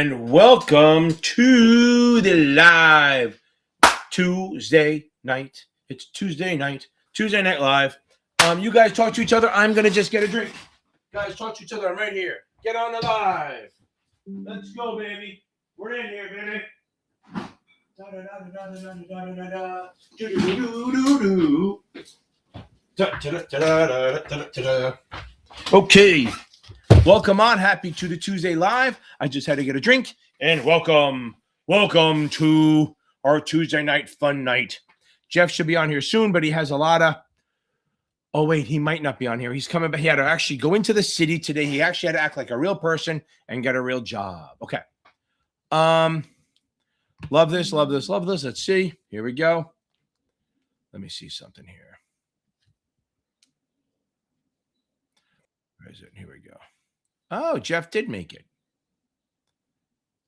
And welcome to the live Tuesday night. It's Tuesday night live. You guys talk to each other. I'm going to just get a drink. Guys, talk to each other. I'm right here. Get on the live. Let's go, baby. We're in here, baby. Okay. Welcome on. Happy to the Tuesday live. I just had to get a drink. And welcome to our Tuesday night fun night. Jeff should be on here soon, but he has a lot of... Oh, wait, he might not be on here. He's coming back. He had to actually go into the city today. He actually had to act like a real person and get a real job. Okay. Love this. Let's see. Here we go. Let me see something here. Where is it? Here we go. Oh, Jeff did make it.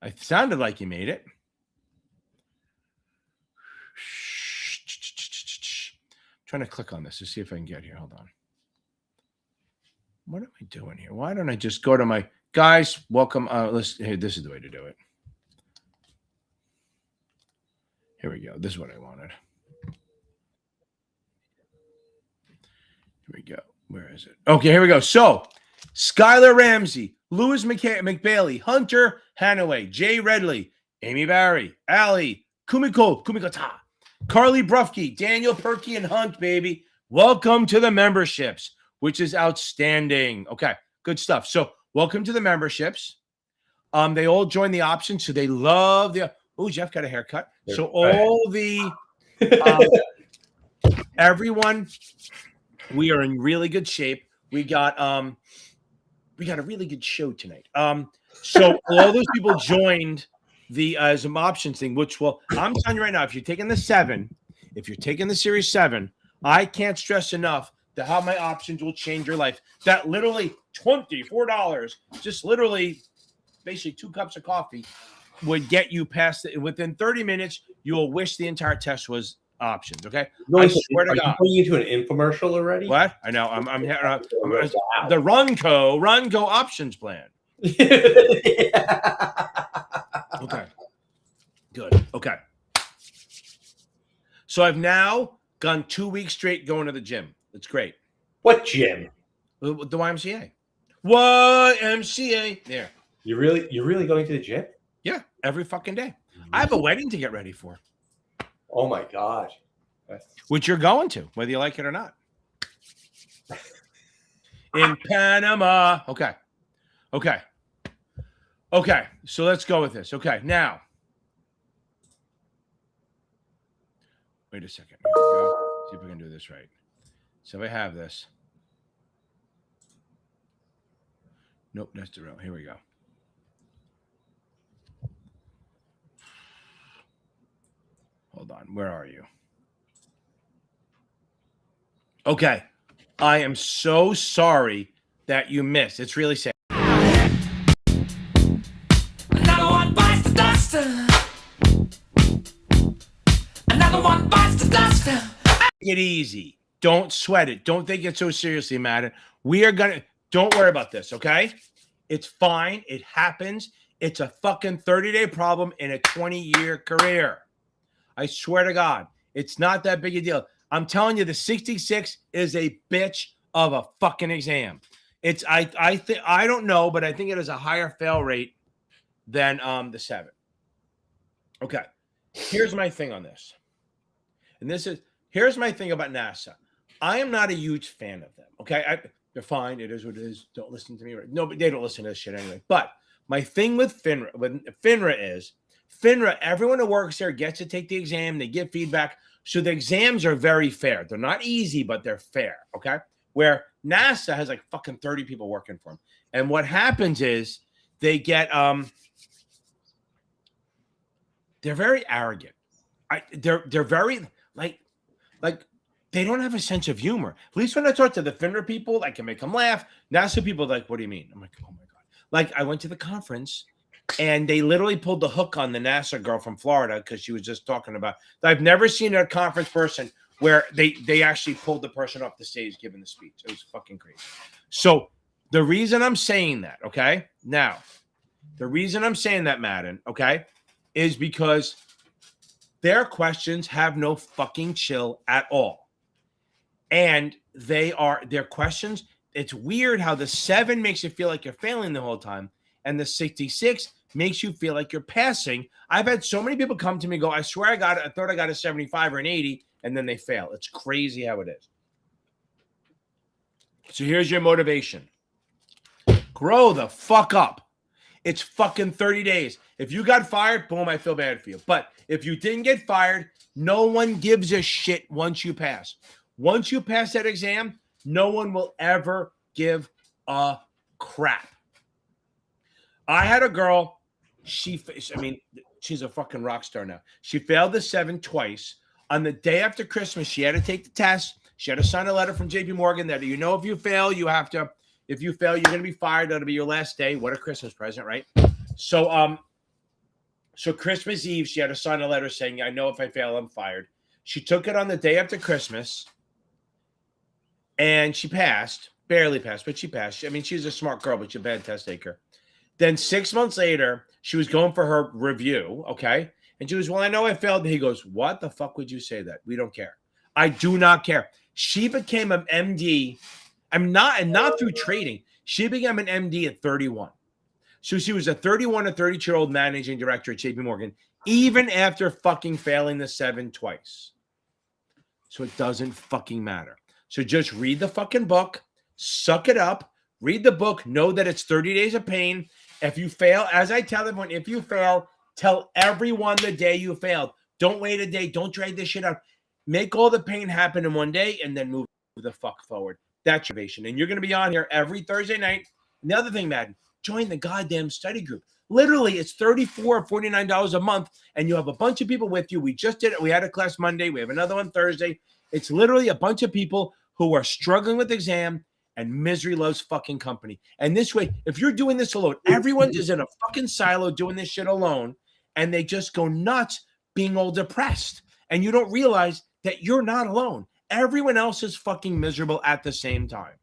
It sounded like he made it. I'm trying to click on this to see if I can get here. Hold on. What am I doing here? Why don't I just go to my... Guys, welcome. Hey, this is the way to do it. Here we go. This is what I wanted. Here we go. Where is it? Okay, here we go. So, Skylar Ramsey, Louis McBailey, Hunter Hanaway, Jay Redley, Amy Barry, Allie, Kumikota, Carly Brufke, Daniel Perky, and Hunt, baby. Welcome to the memberships, which is outstanding. Okay, good stuff. So, welcome to the memberships. They all join the option, so they love the... Oh, Jeff got a haircut. So all the... everyone, we are in really good shape. We got a really good show tonight. So all those people joined the some options thing, which will... I'm telling you right now, if you're taking the Series 7, I can't stress enough that how my options will change your life. That literally $24, just literally basically 2 cups of coffee would get you past it. Within 30 minutes, you'll wish the entire test was options. Okay, I swear to God. Are you going into an infomercial already? What? I know. I'm the Runco options plan. Okay. Good. Okay. So I've now gone 2 weeks straight going to the gym. It's great. What gym? The YMCA. YMCA. There. You're really going to the gym? Yeah, every fucking day. I have a wedding to get ready for. Oh my God. Which you're going to, whether you like it or not. In Panama. Okay. So let's go with this. Okay, now. Wait a second. Here we go. See if we can do this right. So I have this. Nope, that's the row. Here we go. Hold on. Where are you? Okay. I am so sorry that you missed. It's really sad. Another one bites the dust. Another one bites the dust. Take it easy. Don't sweat it. Don't take it so seriously, Madden. Don't worry about this, okay? It's fine. It happens. It's a fucking 30-day problem in a 20-year career. I swear to God, it's not that big a deal. I'm telling you, the 66 is a bitch of a fucking exam. I don't know, but I think it has a higher fail rate than the 7. Okay. Here's my thing on this. And here's my thing about NASA. I am not a huge fan of them. Okay. They're fine. It is what it is. Don't listen to me. No, but they don't listen to this shit anyway. But my thing with FINRA is FINRA, everyone who works there gets to take the exam. They give feedback. So the exams are very fair. They're not easy, but they're fair. Okay. Where NASA has like fucking 30 people working for them. And what happens is they get, they're very arrogant. They're very like they don't have a sense of humor. At least when I talk to the FINRA people, I can make them laugh. NASA people are like, what do you mean? I'm like, oh my God. Like I went to the conference and they literally pulled the hook on the NASA girl from Florida because she was just talking about. I've never seen a conference person where they actually pulled the person off the stage giving the speech. It was fucking crazy. So the reason I'm saying that, okay, now The reason I'm saying that, Madden, okay, is because their questions have no fucking chill at all. And their questions, it's weird how the 7 makes you feel like you're failing the whole time, and the 66 makes you feel like you're passing. I've had so many people come to me and go, I swear I thought I got a 75 or an 80, and then they fail. It's crazy how it is. So here's your motivation. Grow the fuck up. It's fucking 30 days. If you got fired, boom, I feel bad for you. But if you didn't get fired, no one gives a shit once you pass. Once you pass that exam, no one will ever give a crap. I had a girl, she's a fucking rock star now. She failed the 7 twice. On the day after Christmas, she had to take the test. She had to sign a letter from JP Morgan that, if you fail, if you fail, you're going to be fired. That'll be your last day. What a Christmas present, right? So Christmas Eve, she had to sign a letter saying, I know if I fail, I'm fired. She took it on the day after Christmas, and she passed. Barely passed, but she passed. I mean, she's a smart girl, but she's a bad test taker. Then 6 months later, she was going for her review, okay? And she goes, well, I know I failed. And he goes, what the fuck would you say that? We don't care. I do not care. She became an MD. Not through trading. She became an MD at 31. So she was a 31 or 32-year-old managing director at JP Morgan, even after fucking failing the 7 twice. So it doesn't fucking matter. So just read the fucking book, suck it up, read the book, know that it's 30 days of pain. If you fail, as I tell everyone, if you fail, tell everyone the day you failed. Don't wait a day. Don't drag this shit out. Make all the pain happen in one day and then move the fuck forward. That's your motivation. And you're going to be on here every Thursday night. And the other thing, Madden, join the goddamn study group. Literally, it's $34 or $49 a month, and you have a bunch of people with you. We just did it. We had a class Monday. We have another one Thursday. It's literally a bunch of people who are struggling with exam, and misery loves fucking company. And this way, if you're doing this alone, everyone is in a fucking silo doing this shit alone, and they just go nuts being all depressed. And you don't realize that you're not alone. Everyone else is fucking miserable at the same time.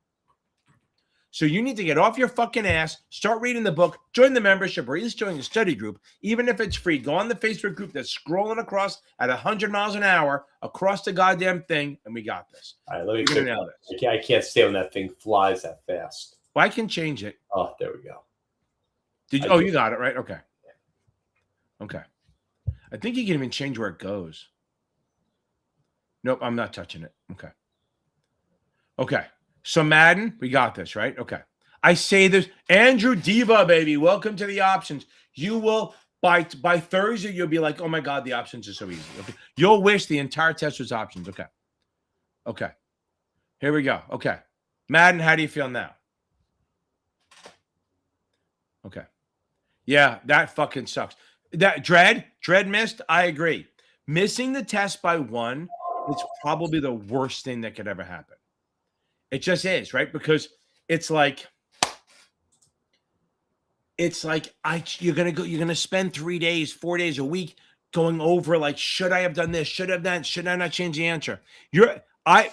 So you need to get off your fucking ass, start reading the book, join the membership, or at least join the study group, even if it's free. Go on the Facebook group that's scrolling across at 100 miles an hour across the goddamn thing, and we got this. All right, let me figure out this. I can't stay when that thing flies that fast. Well, I can change it. Oh, there we go. You got it, right? Okay. Okay. I think you can even change where it goes. Nope, I'm not touching it. Okay. Okay. So Madden, we got this, right? Okay. I say this. Andrew Diva, baby, welcome to the options. You will, by Thursday, you'll be like, oh my God, the options are so easy. Okay. You'll wish the entire test was options. Okay. Okay. Here we go. Okay. Madden, how do you feel now? Okay. Yeah, that fucking sucks. That Dread missed. I agree. Missing the test by 1 is probably the worst thing that could ever happen. It just is, right? Because it's like you're gonna spend 3 days, 4 days a week going over like, should I have done this? Should I have done? Should I not change the answer?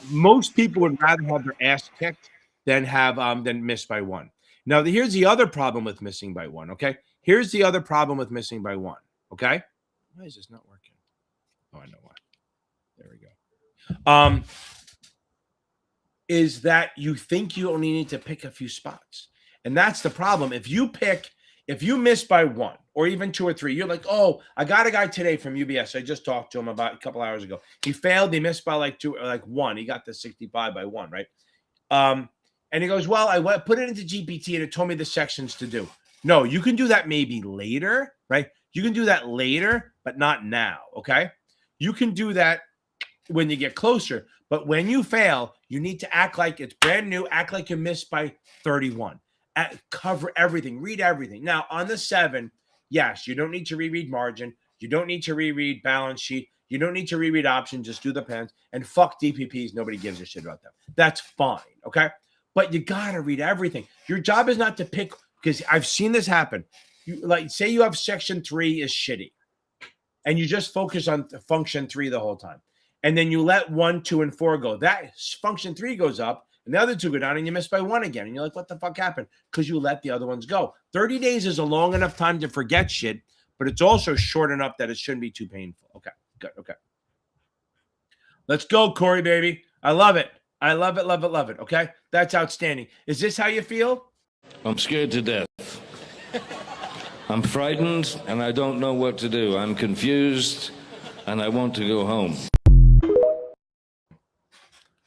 Most people would rather have their ass kicked than miss by 1. Now, here's the other problem with missing by 1. Okay, here's the other problem with missing by 1. Okay, why is this not working? Oh, I know why. There we go. Is that you think you only need to pick a few spots. And that's the problem. If you miss by 1 or even 2 or 3, you're like, oh, I got a guy today from UBS. I just talked to him about a couple hours ago. He failed. He missed by like 1. He got the 65 by 1, right? And he goes, well, I put it into GPT and it told me the sections to do. No, you can do that maybe later, right? You can do that later, but not now, okay? You can do that when you get closer. But when you fail, you need to act like it's brand new, act like you missed by 31. Cover everything, read everything. Now, on the 7, yes, you don't need to reread margin. You don't need to reread balance sheet. You don't need to reread options. Just do the pens. And fuck DPPs. Nobody gives a shit about them. That's fine, okay? But you got to read everything. Your job is not to pick, because I've seen this happen. Say you have section 3 is shitty, and you just focus on function 3 the whole time. And then you let 1, 2, and 4 go. That function 3 goes up. And the other 2 go down and you miss by 1 again. And you're like, what the fuck happened? Because you let the other ones go. 30 days is a long enough time to forget shit, but it's also short enough that it shouldn't be too painful. Okay, good. Okay. Let's go, Corey, baby. I love it. I love it, love it, love it. Okay, that's outstanding. Is this how you feel? I'm scared to death. I'm frightened and I don't know what to do. I'm confused and I want to go home.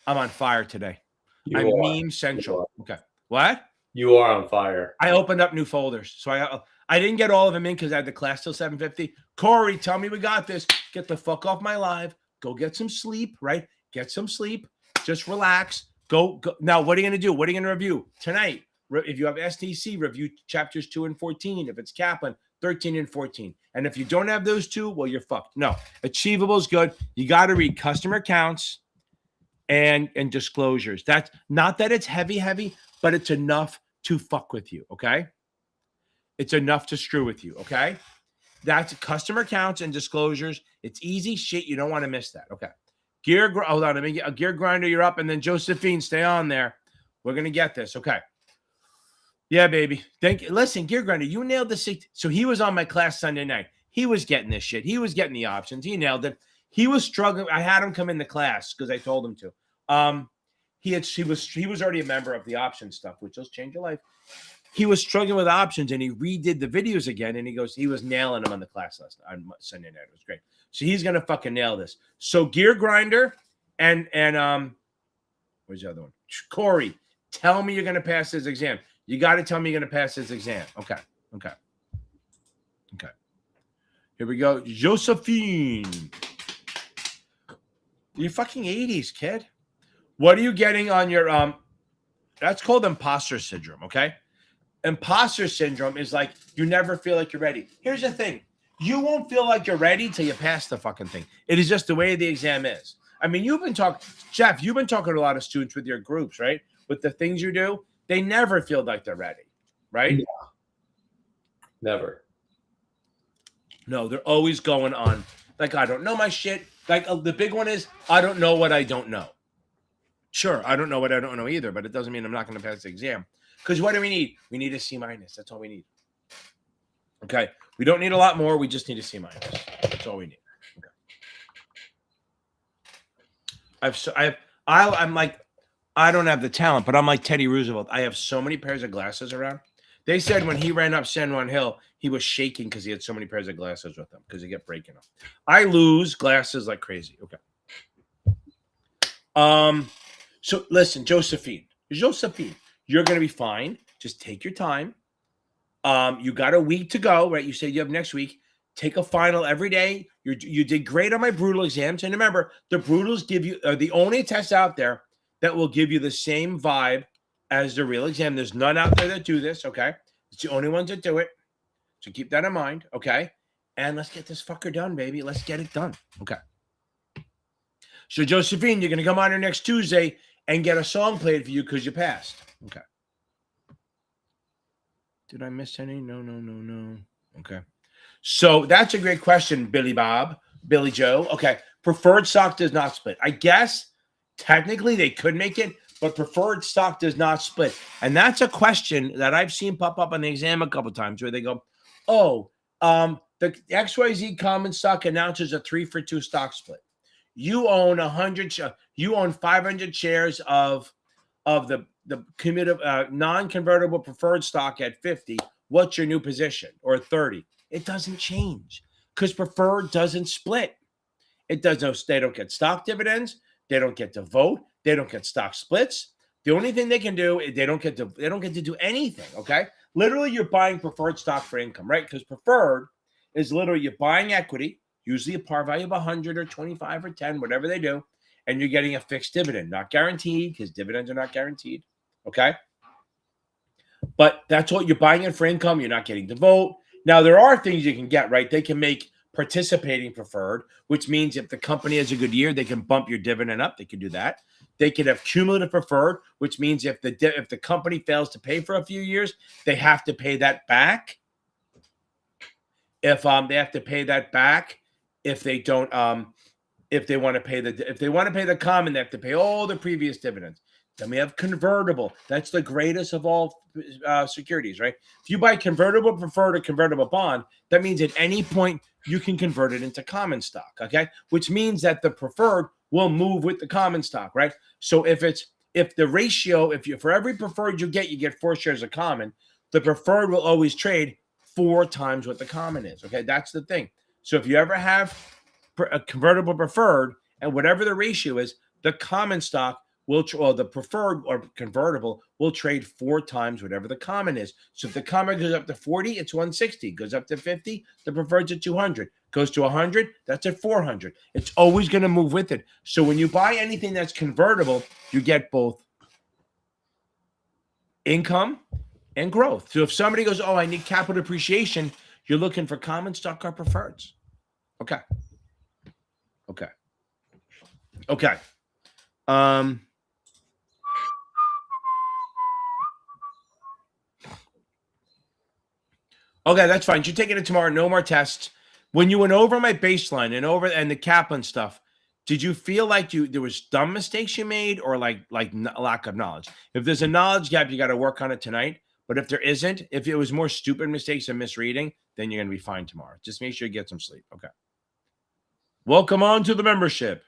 I'm on fire today. You I'm are. meme central. Okay. What? You are on fire. I opened up new folders. So I didn't get all of them in because I had the class till 7:50. Corey, tell me we got this. Get the fuck off my live. Go get some sleep, right? Get some sleep. Just relax. Go. Now, what are you going to do? What are you going to review? Tonight, if you have STC, review chapters 2 and 14. If it's Kaplan, 13 and 14. And if you don't have those 2, well, you're fucked. No. Achievable is good. You got to read customer accounts and disclosures. That's not that it's heavy, but it's enough to fuck with you, okay? It's enough to screw with you, okay? That's customer accounts and disclosures. It's easy shit. You don't want to miss that, okay? Hold on. Let me get a gear grinder. You're up, and then Josephine, stay on there. We're gonna get this, okay? Yeah, baby. Thank you. Listen, gear grinder, you nailed the 6. So he was on my class Sunday night. He was getting this shit. He was getting the options. He nailed it. He was struggling. I had him come in the class because I told him to. He was already a member of the option stuff, which will change your life. He was struggling with options, and he redid the videos again, and he was nailing them on the class on Sunday night. It was great. So he's gonna fucking nail this. So gear grinder and where's the other one? Corey, tell me you're gonna pass this exam. You got to tell me you're gonna pass this exam. Okay. Here we go, Josephine. You're fucking 80s, kid. What are you getting on your that's called imposter syndrome, okay? Imposter syndrome is like you never feel like you're ready. Here's the thing. You won't feel like you're ready till you pass the fucking thing. It is just the way the exam is. I mean, Jeff, you've been talking to a lot of students with your groups, right? With the things you do, they never feel like they're ready, right? Yeah. Never. No, they're always going on like, I don't know my shit. Like the big one is, I don't know what I don't know. Sure, I don't know what I don't know either, but it doesn't mean I'm not going to pass the exam. Because what do we need? We need a C-. That's all we need. Okay. We don't need a lot more. We just need a C-. That's all we need. Okay. I'm like, I don't have the talent, but I'm like Teddy Roosevelt. I have so many pairs of glasses around. They said when he ran up San Juan Hill, he was shaking because he had so many pairs of glasses with him because he kept breaking them. I lose glasses like crazy. Okay. So listen, Josephine, you're going to be fine. Just take your time. You got a week to go, right? You said you have next week. Take a final every day. You did great on my brutal exams. And remember, the brutals are the only tests out there that will give you the same vibe as the real exam. There's none out there that do this, okay? It's the only ones that do it. So keep that in mind, okay? And let's get this fucker done, baby. Let's get it done, okay? So, Josephine, you're going to come on here next Tuesday and get a song played for you because you passed. Okay. Did I miss any? No. Okay. So that's a great question, Billy Joe. Okay. Preferred stock does not split. I guess technically they could make it, but preferred stock does not split. And that's a question that I've seen pop up on the exam a couple of times where they go, the XYZ common stock announces a 3-for-2 stock split. You own 500 shares of the non-convertible preferred stock at 50. What's your new position? Or 30? It doesn't change because preferred doesn't split. It does no. They don't get stock dividends. They don't get to vote. They don't get stock splits. The only thing they can do is they don't get to do anything. Okay, literally, you're buying preferred stock for income, right? Because preferred is literally you're buying equity, usually a par value of 100 or 25 or 10, whatever they do, and you're getting a fixed dividend, not guaranteed because dividends are not guaranteed. Okay, but that's what you're buying it for income. You're not getting to vote. Now there are things you can get, right? They can make participating preferred, which means if the company has a good year, they can bump your dividend up. They can do that. They can have cumulative preferred, which means if the company fails to pay for a few years, they have to pay that back. If they have to pay that back, if they don't, if they want to pay the common, they have to pay all the previous dividends. Then we have convertible. That's the greatest of all securities, right? If you buy convertible preferred or convertible bond, that means at any point you can convert it into common stock, okay? Which means that the preferred will move with the common stock, right? So if the ratio, for every preferred you get 4 shares of common, the preferred will always trade 4 times what the common is, okay? That's the thing. So if you ever have a convertible preferred and whatever the ratio is, the common stock the preferred or convertible will trade 4 times whatever the common is. So if the common goes up to 40, it's 160. Goes up to 50, the preferred's at 200. Goes to 100, that's at 400. It's always going to move with it. So when you buy anything that's convertible, you get both income and growth. So if somebody goes, oh, I need capital appreciation, you're looking for common stock or preferreds. Okay. Okay, that's fine. You're taking it tomorrow. No more tests. When you went over my baseline and the Kaplan stuff, did you feel like there was dumb mistakes you made or like lack of knowledge? If there's a knowledge gap, you got to work on it tonight. But if there isn't, if it was more stupid mistakes and misreading, then you're going to be fine tomorrow. Just make sure you get some sleep. Okay. Welcome on to the membership.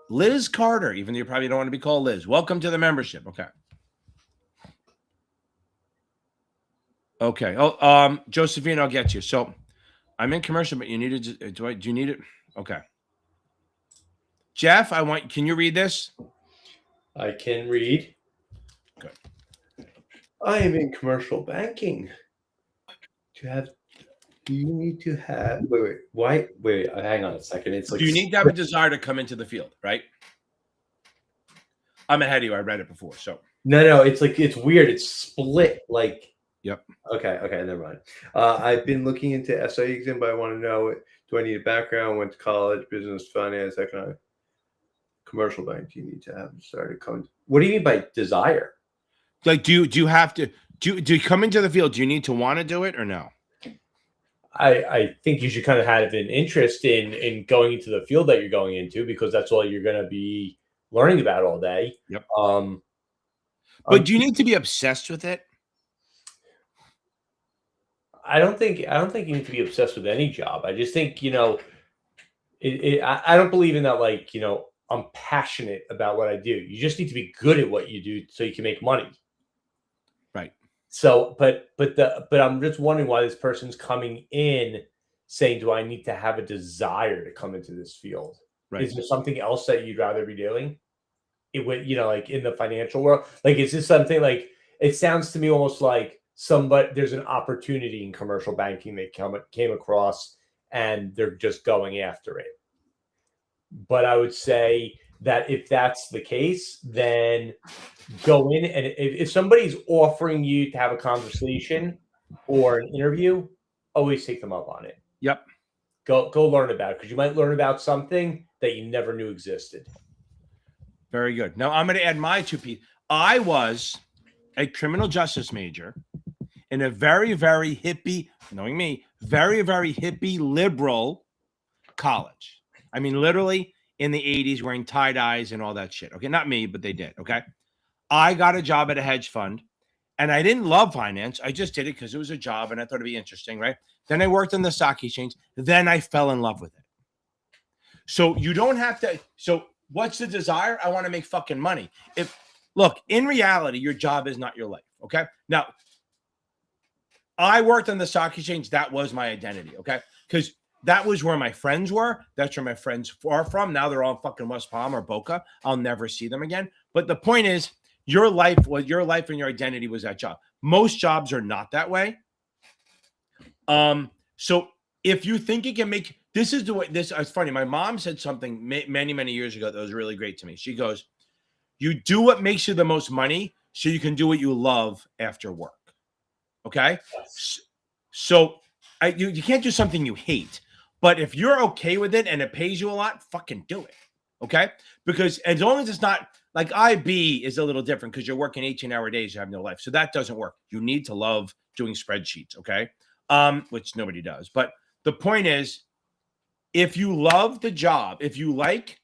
Liz Carter, even though you probably don't want to be called Liz. Welcome to the membership. Okay. Okay. Oh, Josephine, I'll get you. So I'm in commercial, but you need it. Do you need it? Okay. Jeff, can you read this? I can read. Good. I am in commercial banking. Do you need to have wait, hang on a second. It's like, do you need to have a desire to come into the field, right? I'm ahead of you. I read it before. So no, it's like, it's weird. It's split. Like, yep. Okay, never mind. I've been looking into SIE exam, but I want to know, do I need a background? Went to college, business, finance, economic, commercial bank. Do you need to have started coming? What do you mean by desire? Like, do you have to do you come into the field? Do you need to want to do it or no? I think you should kind of have an interest in going into the field that you're going into, because that's all you're going to be learning about all day. Yep. But do you need to be obsessed with it? I don't think you need to be obsessed with any job. I just think, I don't believe in that, like, I'm passionate about what I do. You just need to be good at what you do so you can make money. Right. So, but I'm just wondering why this person's coming in saying, do I need to have a desire to come into this field? Right. Is there something else that you'd rather be doing? It would, like in the financial world, like, is this something like, it sounds to me almost like there's an opportunity in commercial banking they came across and they're just going after it. But I would say that if that's the case, then go in, and if somebody's offering you to have a conversation or an interview, always take them up on it. Yep. Go learn about it, because you might learn about something that you never knew existed. Very good. Now I'm going to add my 2 pieces. I was a criminal justice major in a very, very hippie, knowing me, very, very hippie liberal college. I mean, literally in the 80s, wearing tie-dyes and all that shit. Okay, not me, but they did. Okay. I got a job at a hedge fund, and I didn't love finance. I just did it because it was a job and I thought it'd be interesting, right? Then I worked in the stock exchange. Then I fell in love with it. So you don't have to. So what's the desire? I want to make fucking money. Look, in reality, your job is not your life. Okay. Now, I worked on the stock exchange. That was my identity. Okay. Because that was where my friends were. That's where my friends are from. Now they're all in fucking West Palm or Boca. I'll never see them again. But the point is, your life and your identity was that job. Most jobs are not that way. So if you think you can make, this is the way, it's funny. My mom said something many, many years ago that was really great to me. She goes, you do what makes you the most money so you can do what you love after work. Okay. So you can't do something you hate, but if you're okay with it and it pays you a lot, fucking do it. Okay. Because as long as it's not like IB is a little different, because you're working 18-hour days, you have no life. So that doesn't work. You need to love doing spreadsheets. Okay. Which nobody does. But the point is, if you love the job, if you like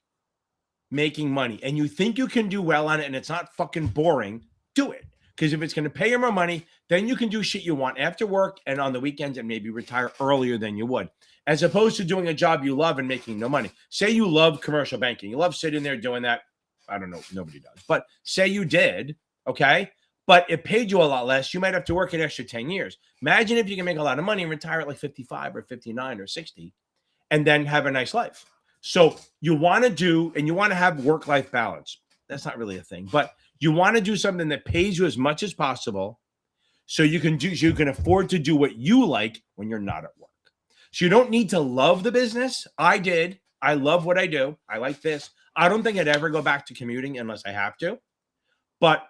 making money and you think you can do well on it and it's not fucking boring, do it. Because if it's going to pay you more money, then you can do shit you want after work and on the weekends and maybe retire earlier than you would, as opposed to doing a job you love and making no money. Say you love commercial banking. You love sitting there doing that. I don't know. Nobody does. But say you did, okay? But it paid you a lot less. You might have to work an extra 10 years. Imagine if you can make a lot of money and retire at like 55 or 59 or 60 and then have a nice life. So you want to do, and you want to have work-life balance. That's not really a thing, but you want to do something that pays you as much as possible so you can afford to do what you like when you're not at work. So you don't need to love the business. I did. I love what I do. I like this. I don't think I'd ever go back to commuting unless I have to. But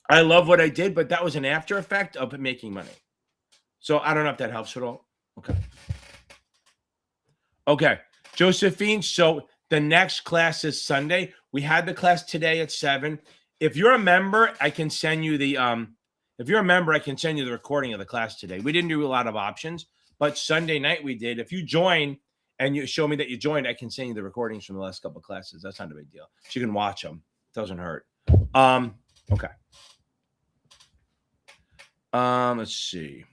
I love what I did, but that was an after effect of making money. So I don't know if that helps at all. Okay. Okay. Josephine, so the next class is Sunday. We had the class today at 7. If you're a member, I can send you the recording of the class today. We didn't do a lot of options, but Sunday night we did. If you join and you show me that you joined, I can send you the recordings from the last couple of classes. That's not a big deal. So you can watch them. It doesn't hurt. Okay. Let's see.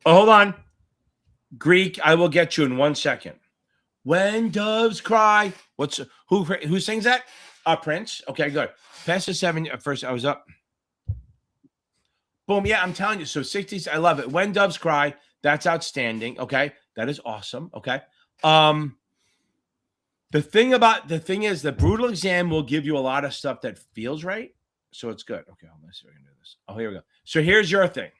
Oh, hold on. Greek, I will get you in 1 second. When doves cry. Who sings that? Prince. Okay, good. Past the 7 first. I was up. Boom. Yeah, I'm telling you. So 60s. I love it. When doves cry. That's outstanding. Okay, that is awesome. Okay. The thing is the brutal exam will give you a lot of stuff that feels right. So it's good. Okay, let's see if I can do this. Oh, here we go. So here's your thing.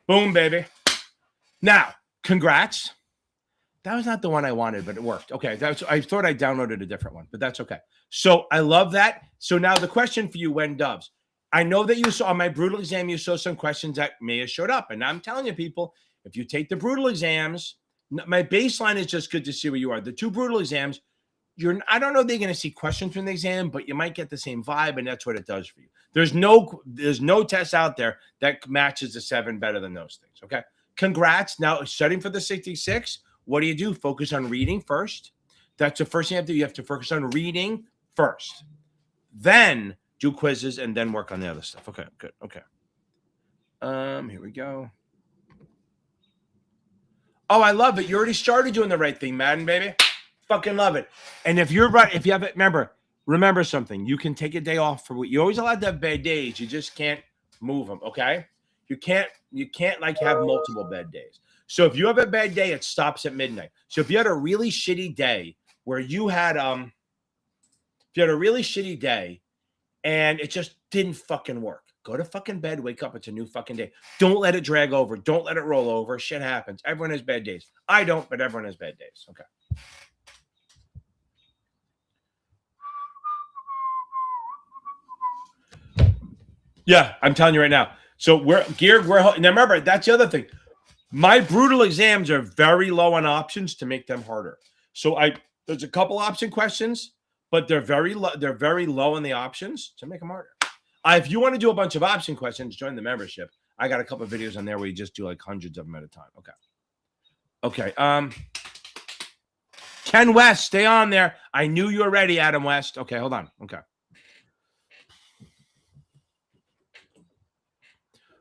Boom, baby. Now, congrats. That was not the one I wanted, but it worked. Okay, I thought I downloaded a different one, but that's okay. So I love that. So now the question for you, when doves. I know that you saw on my brutal exam, you saw some questions that may have showed up. And I'm telling you, people, if you take the brutal exams, my baseline is just good to see where you are. The 2 brutal exams, I don't know if they're going to see questions from the exam, but you might get the same vibe, and that's what it does for you. There's no test out there that matches the 7 better than those things. Okay. Congrats. Now studying for the 66. What do you do? Focus on reading first. That's the first thing you have to do. You have to focus on reading first. Then do quizzes and then work on the other stuff. Okay, good. Okay. Here we go. Oh, I love it. You already started doing the right thing, Madden, baby. Fucking love it. And if you're right, if you have it, remember something. You can take a day off for what you're always allowed to have bad days. You just can't move them. Okay. You can't like have multiple bad days. So if you have a bad day, it stops at midnight. So if you had a really shitty day where you had and it just didn't fucking work, go to fucking bed, wake up. It's a new fucking day. Don't let it drag over. Don't let it roll over. Shit happens. Everyone has bad days. I don't, but everyone has bad days. Okay. Yeah, I'm telling you right now. So we're geared. Now remember, that's the other thing. My brutal exams are very low on options to make them harder. So there's a couple option questions, but they're very low on the options to make them harder. If you want to do a bunch of option questions, join the membership. I got a couple of videos on there where you just do like hundreds of them at a time. Okay. Ken West, stay on there. I knew you were ready, Adam West. Okay, hold on. Okay.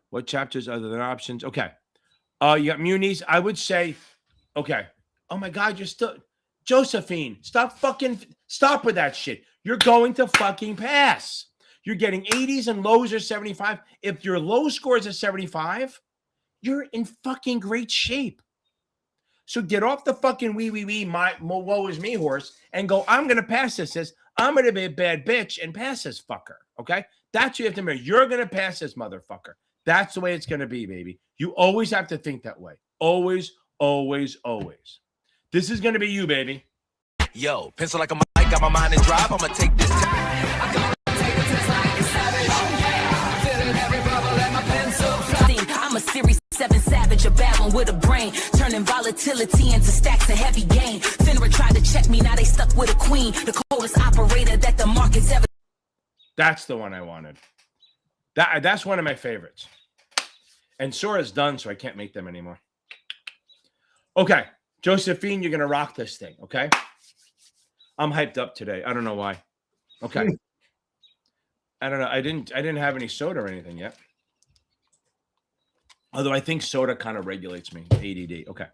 What chapters other than options? Okay. You got munis. I would say, okay. Oh my God, you're still Josephine. Stop with that shit. You're going to fucking pass. You're getting 80s and lows are 75. If your low score is a 75, you're in fucking great shape. So get off the fucking my woe is me horse and go, I'm going to pass this. I'm going to be a bad bitch and pass this fucker. Okay. That's what you have to remember. You're going to pass this motherfucker. That's the way it's going to be, baby. You always have to think that way. Always, always, always. This is going to be you, baby. Yo, pencil like a mic, got my mind in drive. I'm going to take this time. I'm a Series 7 savage, a bad one. one with a brain, turning volatility into stacks of heavy gain. FINRA tried to check me, now they stuck with a queen, the coldest operator that the market's ever. That's the one I wanted. That's one of my favorites. And Sora's done, so I can't make them anymore. Okay, Josephine, you're gonna rock this thing. Okay, I'm hyped up today. I don't know why. Okay, I don't know. I didn't have any soda or anything yet. Although I think soda kind of regulates me. ADD. Okay.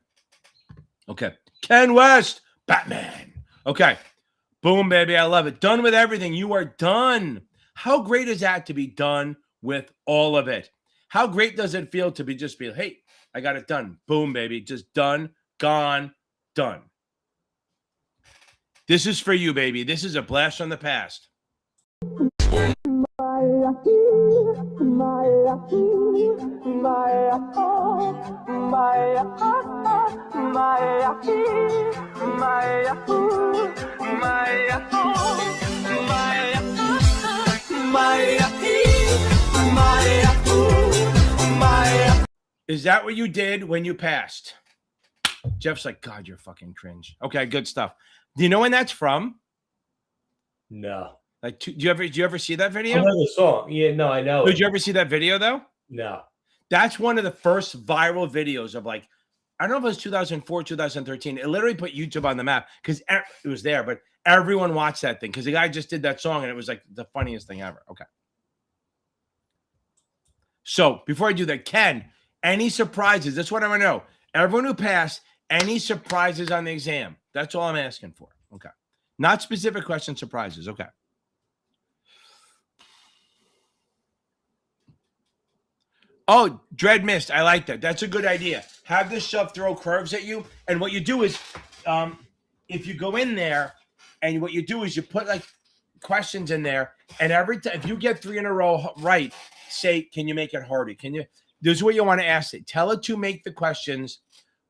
Okay. Ken West, Batman. Okay. Boom, baby. I love it. Done with everything. You are done. How great is that to be done with all of it? How great does it feel to be, hey, I got it done. Boom, baby. Just done, gone, done. This is for you, baby. This is a blast from the past. Is that what you did when you passed? Jeff's like, God, you're fucking cringe. Okay, good stuff. Do you know when that's from? No. Like, do you ever see that video? I know the song. Yeah, no, I know. Did you ever see that video though? No. That's one of the first viral videos of like, I don't know if it was 2004, 2013. It literally put YouTube on the map because it was there, but everyone watched that thing because the guy just did that song and it was like the funniest thing ever. Okay. So before I do that, Ken, any surprises? That's what I want to know. Everyone who passed, any surprises on the exam? That's all I'm asking for. Okay. Not specific question, surprises. Okay. Oh, Dread Mist. I like that. That's a good idea. Have this stuff throw curves at you. And what you do is, if you go in there and what you do is you put like questions in there. And every time, if you get 3 in a row right, say, can you make it harder? Can you? This is what you want to ask it. Tell it to make the questions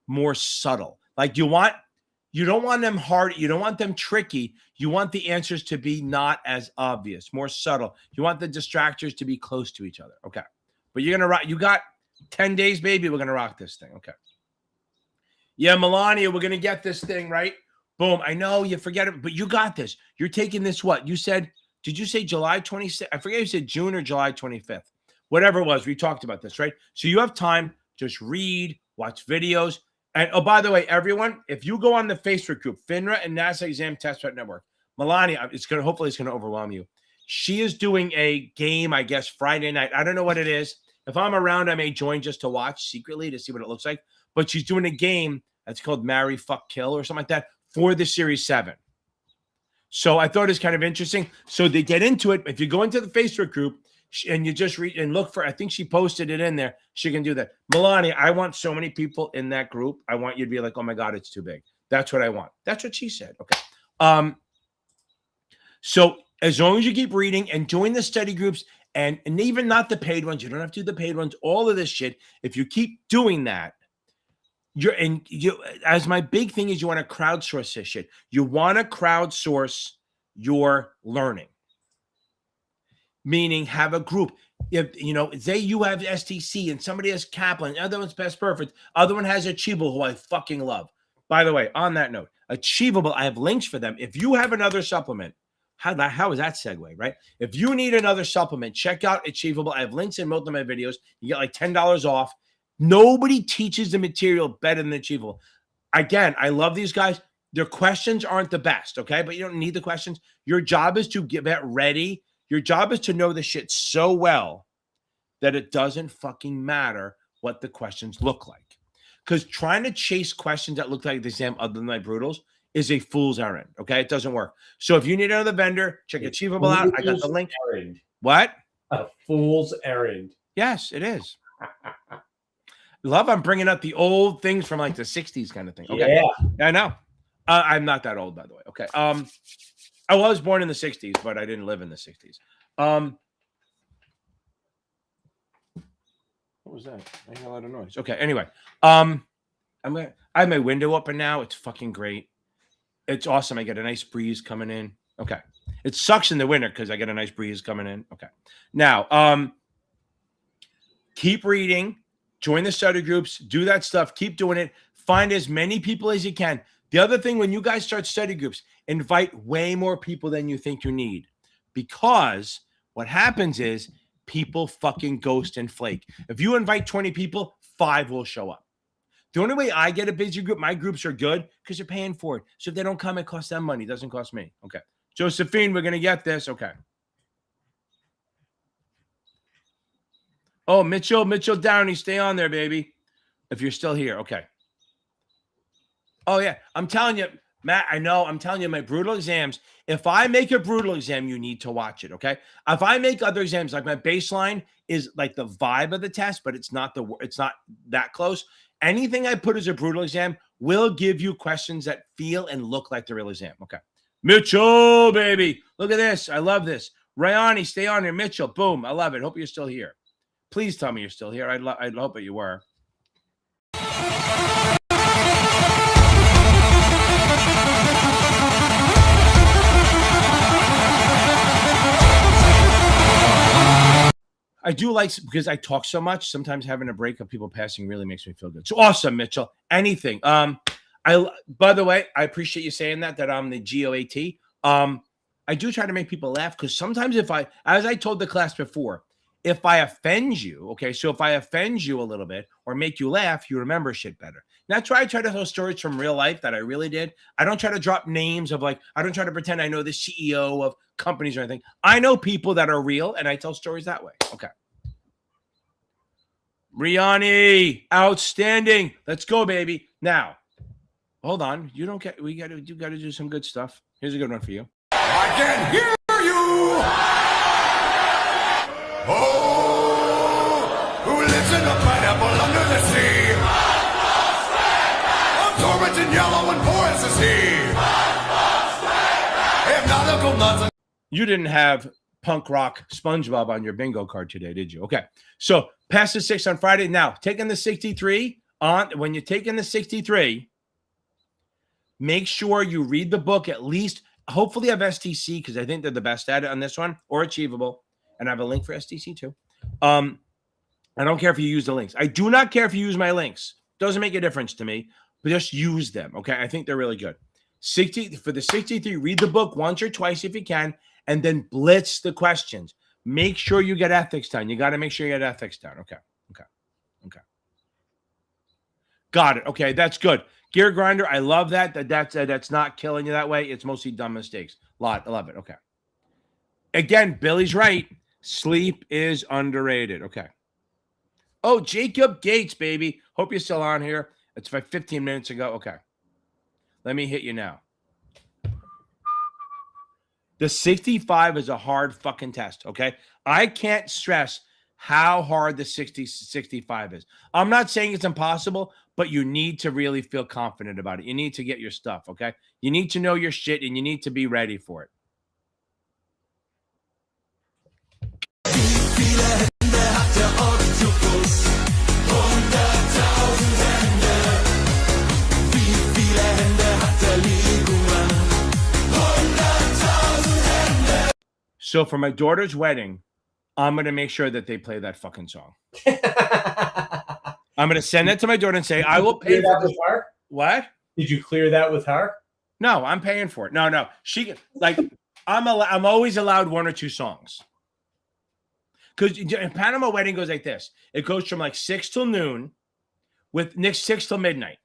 more subtle. Like you don't want them hard. You don't want them tricky. You want the answers to be not as obvious, more subtle. You want the distractors to be close to each other. Okay. But you're going to rock. You got 10 days, baby. We're going to rock this thing. Okay. Yeah, Melania, we're going to get this thing, right? Boom. I know you forget it, but you got this. You're taking this, what? You said, did you say July 26th? I forget if you said June or July 25th. Whatever it was, we talked about this, right? So you have time. Just read, watch videos. And, oh, by the way, everyone, if you go on the Facebook group, FINRA and NASA Exam Test Prep Network, Melania, hopefully it's going to overwhelm you. She is doing a game, I guess, Friday night. I don't know what it is. If I'm around, I may join just to watch secretly to see what it looks like. But she's doing a game that's called Marry, Fuck, Kill or something like that for the Series 7. So I thought it was kind of interesting. So they get into it. If you go into the Facebook group and you just read and look for, I think she posted it in there. She can do that. Melania, I want so many people in that group. I want you to be like, oh my God, it's too big. That's what I want. That's what she said. Okay. So as long as you keep reading and join the study groups and even not the paid ones, you don't have to do the paid ones, all of this shit. If you keep doing that, as my big thing is you want to crowdsource this shit. You want to crowdsource your learning. Meaning have a group. If say you have STC and somebody has Kaplan, the other one's Best Perfect, other one has Achievable, who I fucking love. By the way, on that note, Achievable, I have links for them. If you have another supplement, how is that segue, right? If you need another supplement, check out Achievable. I have links in most of my videos. You get like $10 off. Nobody teaches the material better than Achievable. Again, I love these guys. Their questions aren't the best, okay? But you don't need the questions. Your job is to get ready. Your job is to know the shit so well that it doesn't fucking matter what the questions look like. Because trying to chase questions that look like the exam other than my Brutals is a fool's errand, okay? It doesn't work. So if you need another vendor, check Achievable out. I got the link. Errand. What? A fool's errand. Yes, it is. Love, I'm bringing up the old things from like the 60s kind of thing. Okay. Yeah, I know. I'm not that old, by the way. Okay. I was born in the 60s, but I didn't live in the 60s. What was that? I hear a lot of noise. Okay. Anyway, I have my window open now. It's fucking great. It's awesome. I get a nice breeze coming in. Okay. It sucks in the winter because I get a nice breeze coming in. Okay. Now, keep reading. Join the study groups. Do that stuff. Keep doing it. Find as many people as you can. The other thing, when you guys start study groups, invite way more people than you think you need. Because what happens is people fucking ghost and flake. If you invite 20 people, 5 will show up. The only way I get a busy group, my groups are good because they're paying for it. So if they don't come, it costs them money. It doesn't cost me. Okay. Josephine, we're going to get this. Okay. Oh, Mitchell Downey, stay on there, baby. If you're still here. Okay. Oh, yeah. I'm telling you, Matt, I know. I'm telling you, my brutal exams, if I make a brutal exam, you need to watch it, okay? If I make other exams, like my baseline is like the vibe of the test, but it's not that close. Anything I put as a brutal exam will give you questions that feel and look like the real exam, okay? Mitchell, baby. Look at this. I love this. Rayani, stay on here. Mitchell, boom. I love it. Hope you're still here. Please tell me you're still here. I'd hope that you were. I do like, because I talk so much, sometimes having a break of people passing really makes me feel good. So awesome, Mitchell. Anything. By the way, I appreciate you saying that I'm the GOAT. I do try to make people laugh because sometimes as I told the class before, if I offend you, okay, so if I offend you a little bit or make you laugh, you remember shit better. And that's why I try to tell stories from real life that I really did. I don't try to drop names of I don't try to pretend I know the CEO of companies or anything. I know people that are real and I tell stories that way. Okay. Riani, outstanding. Let's go, baby. Now, hold on. You got to do some good stuff. Here's a good one for you. I can hear you. Oh, who lives in a pineapple under the sea? Absorbent and yellow and porous is he. Hypnotical nuts. You didn't have punk rock SpongeBob on your bingo card today, did you? Okay. So pass the 6 on Friday. Now, taking the 63 when you're taking the 63, make sure you read the book at least. Hopefully have STC because I think they're the best at it on this one, or Achievable. And I have a link for STC too. I don't care if you use the links. I do not care if you use my links. Doesn't make a difference to me, but just use them. Okay. I think they're really good. For the 63, read the book once or twice if you can, and then blitz the questions. Make sure you get ethics done. You got to make sure you get ethics done. Okay. Got it. Okay. That's good. Gear grinder. I love that. That's not killing you that way. It's mostly dumb mistakes. I love it. Okay. Again, Billy's right. Sleep is underrated. Okay. Oh, Jacob Gates, baby. Hope you're still on here. It's like 15 minutes ago. Okay. Let me hit you now. The 65 is a hard fucking test, okay? I can't stress how hard the 65 is. I'm not saying it's impossible, but you need to really feel confident about it. You need to get your stuff, okay? You need to know your shit, and you need to be ready for it. So for my daughter's wedding, I'm going to make sure that they play that fucking song. I'm going to send it to my daughter and say, I will pay for her. What? Did you clear that with her? No, I'm paying for it. No. She I'm always allowed 1 or 2 songs. Because in Panama wedding goes like this. It goes from like 6 till noon with 6 till midnight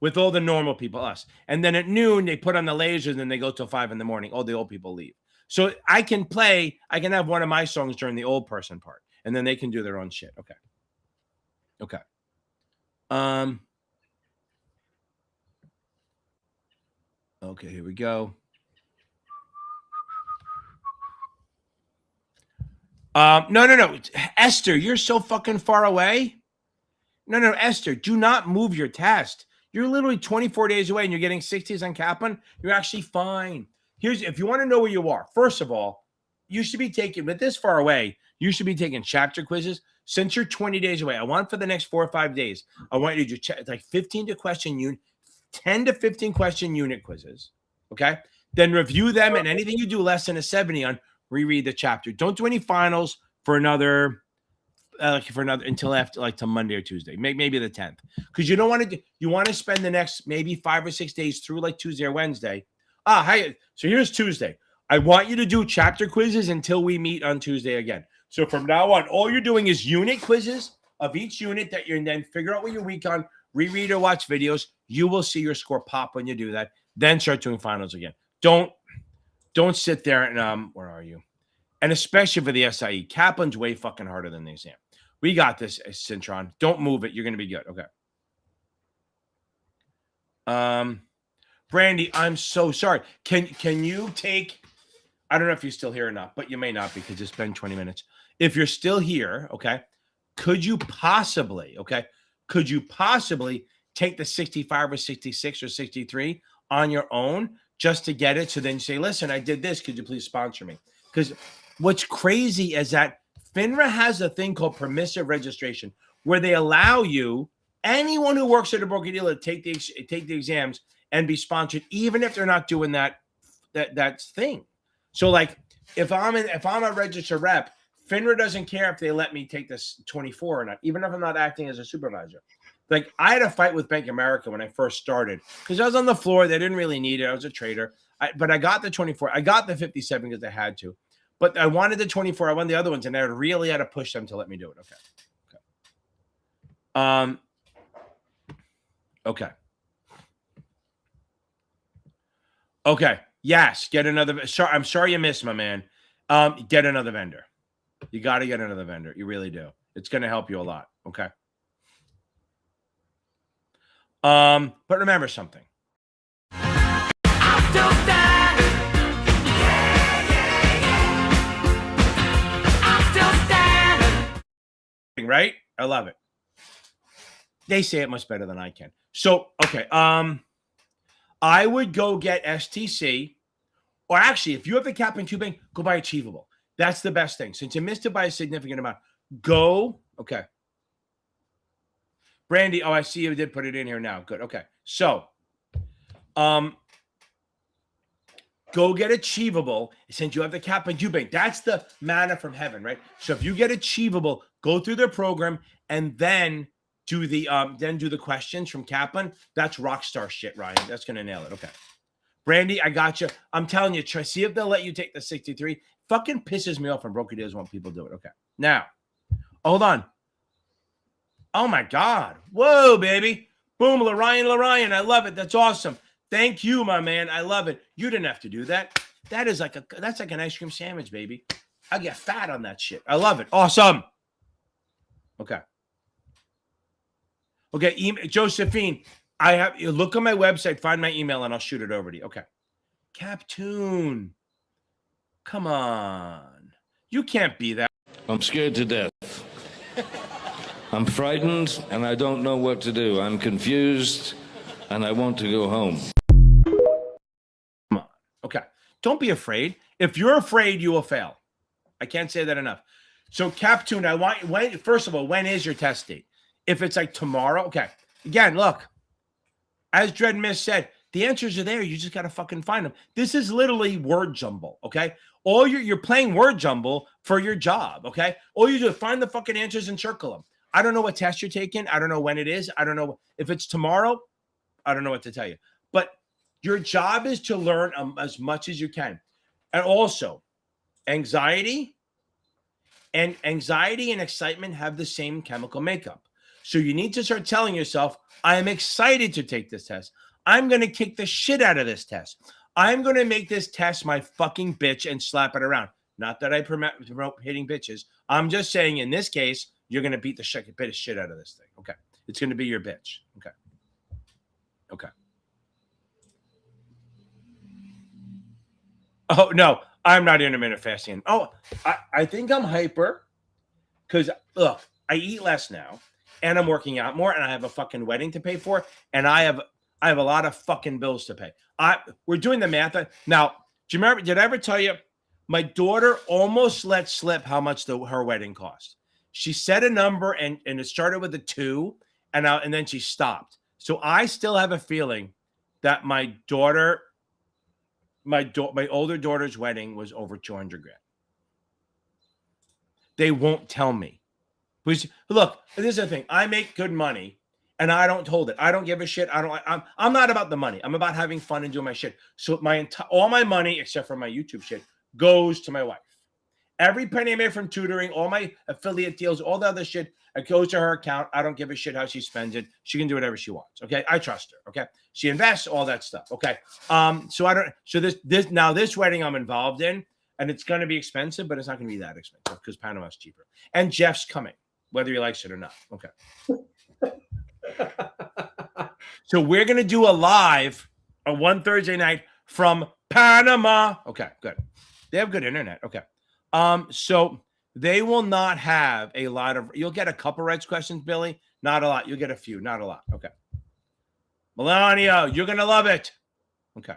with all the normal people, us. And then at noon, they put on the lasers and then they go till 5 in the morning. All the old people leave. So I can have one of my songs during the old person part, and then they can do their own shit. Okay. Okay, here we go. No. Esther, you're so fucking far away. No, Esther, do not move your test. You're literally 24 days away and you're getting 60s on Kaplan. You're actually fine. If you want to know where you are, first of all, you should be taking, but this far away, you should be taking chapter quizzes. Since you're 20 days away, I want for the next 4 or 5 days, I want you to check like 10 to 15 question unit quizzes. Okay. Then review them, and anything you do less than a 70 on, reread the chapter. Don't do any finals for another like for another until after like to Monday or Tuesday, maybe the 10th, because you don't want to. You want to spend the next maybe 5 or 6 days through like Tuesday or Wednesday. Hey, so here's Tuesday. I want you to do chapter quizzes until we meet on Tuesday again. So from now on, all you're doing is unit quizzes of each unit that you're, and then figure out what you're weak on, reread or watch videos. You will see your score pop when you do that. Then start doing finals again. Don't sit there and where are you? And especially for the SIE, Kaplan's way fucking harder than the exam. We got this, Cintron. Don't move it. You're going to be good. Okay. Brandy, I'm so sorry. Can you take, I don't know if you're still here or not, but you may not because it's been 20 minutes. If you're still here, okay, could you possibly take the 65 or 66 or 63 on your own just to get it? So then you say, listen, I did this. Could you please sponsor me? Because what's crazy is that FINRA has a thing called permissive registration where they allow you, anyone who works at a broker-dealer, to take the exams and be sponsored, even if they're not doing that thing. So like if I'm a registered rep, FINRA doesn't care if they let me take this 24 or not, even if I'm not acting as a supervisor. Like I had a fight with Bank of America when I first started because I was on the floor. They didn't really need it. I was a trader. But I got the 24. I got the 57 because I had to. But I wanted the 24. I wanted the other ones, and I really had to push them to let me do it. Okay. Okay. Yes. Get another. Sorry, I'm sorry you missed, my man. Get another vendor. You got to get another vendor. You really do. It's going to help you a lot. Okay. But remember something. I'm still standing. I'm still standing. Right? I love it. They say it much better than I can. So, okay. I would go get STC, or actually, if you have the cap and tubing, go buy Achievable. That's the best thing. Since you missed it by a significant amount, go. Okay. Brandy, I see you did put it in here now. Good. Okay. So, go get Achievable since you have the cap and tubing. That's the manna from heaven, right? So if you get Achievable, go through their program and then do the questions from Kaplan. That's rock star shit, Ryan. That's gonna nail it. Okay. Brandy, I got you. I'm telling you, try see if they'll let you take the 63. Fucking pisses me off when broker dealers want people to do it. Okay. Now, hold on. Oh my God. Whoa, baby. Boom, Lorian. I love it. That's awesome. Thank you, my man. I love it. You didn't have to do that. That's like an ice cream sandwich, baby. I get fat on that shit. I love it. Awesome. Okay. Okay, Josephine, you look on my website, find my email, and I'll shoot it over to you. Okay. Captoon. Come on. You can't be that. I'm scared to death. I'm frightened, and I don't know what to do. I'm confused, and I want to go home. Come on. Okay. Don't be afraid. If you're afraid, you will fail. I can't say that enough. So, Captoon, first of all, when is your test date? If it's like tomorrow, okay. Again, look, as Dread Miss said, the answers are there. You just got to fucking find them. This is literally word jumble, okay? All you're playing word jumble for your job, okay? All you do is find the fucking answers and circle them. I don't know what test you're taking. I don't know when it is. I don't know if it's tomorrow. I don't know what to tell you. But your job is to learn as much as you can. And also, anxiety and excitement have the same chemical makeup. So you need to start telling yourself, I am excited to take this test. I'm going to kick the shit out of this test. I'm going to make this test my fucking bitch and slap it around. Not that I promote hitting bitches. I'm just saying in this case, you're going to beat the shit out of this thing. Okay. It's going to be your bitch. Okay. Okay. Oh, no, I'm not intermittent fasting. Oh, I think I'm hyper because, look, I eat less now. And I'm working out more, and I have a fucking wedding to pay for, and I have a lot of fucking bills to pay. We're doing the math. Now, do you remember? Did I ever tell you? My daughter almost let slip how much her wedding cost. She said a number, and it started with a 2, and then she stopped. So I still have a feeling that my older daughter's wedding was over $200,000. They won't tell me. Because look, this is the thing. I make good money and I don't hold it. I don't give a shit. I'm not about the money. I'm about having fun and doing my shit. So all my money, except for my YouTube shit, goes to my wife. Every penny I made from tutoring, all my affiliate deals, all the other shit, it goes to her account. I don't give a shit how she spends it. She can do whatever she wants. Okay. I trust her. Okay. She invests, all that stuff. Okay. So this wedding I'm involved in, and it's going to be expensive, but it's not going to be that expensive because Panama's cheaper. And Jeff's coming, whether he likes it or not. Okay. So we're going to do a live on one Thursday night from Panama. Okay, good. They have good internet. Okay. So they will not have a lot of, you'll get a couple Reds questions, Billy. Not a lot. You'll get a few, not a lot. Okay. Melania, you're going to love it. Okay.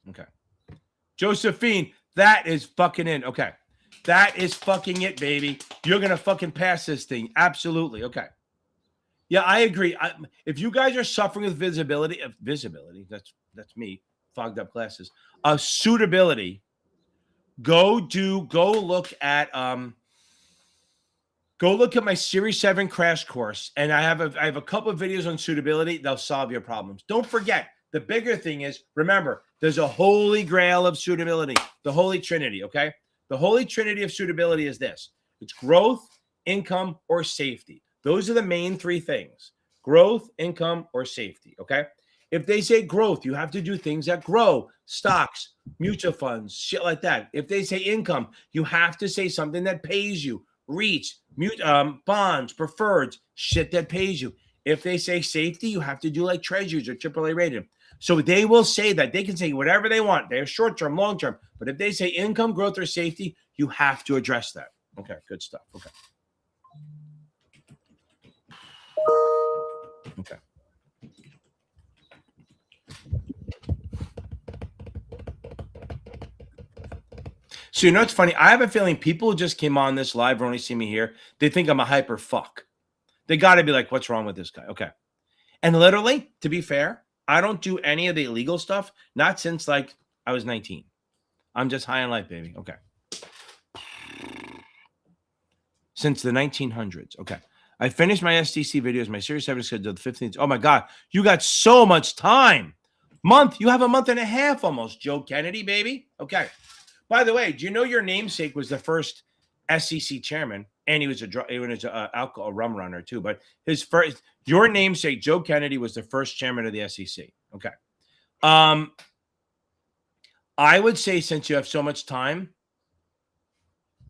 Okay. Josephine, that is fucking in. Okay. That is fucking it, baby. You're going to fucking pass this thing. Absolutely. Okay. Yeah, I agree. If you guys are suffering with visibility, that's me, fogged up glasses. Suitability, go look at my Series 7 crash course, and I have a couple of videos on suitability. They'll solve your problems. Don't forget, the bigger thing is, remember, there's a holy grail of suitability, the Holy Trinity, okay? The Holy Trinity of suitability is this. It's growth, income, or safety. Those are the main three things: growth, income, or safety. Okay. If they say growth, you have to do things that grow, stocks, mutual funds, shit like that. If they say income, you have to say something that pays you, REITs, bonds, preferreds, shit that pays you. If they say safety, you have to do like treasuries or AAA rated. So they will say that. They can say whatever they want. They're short-term, long-term. But if they say income, growth, or safety, you have to address that. Okay, good stuff. Okay. Okay. So you know what's funny? I have a feeling people who just came on this live or only see me here, they think I'm a hyper fuck. They got to be like, what's wrong with this guy? Okay. And literally, to be fair, I don't do any of the illegal stuff, not since like I was 19. I'm just high on life, baby. Okay. Since the 1900s. Okay. I finished my STC videos, my Series 7 schedule the 15th. Oh my God, you got so much time. You have a month and a half almost, Joe Kennedy, baby. Okay. By the way, do you know your namesake was the first SEC chairman? And he was a rum runner too. But your namesake, Joe Kennedy, was the first chairman of the SEC. Okay. I would say, since you have so much time,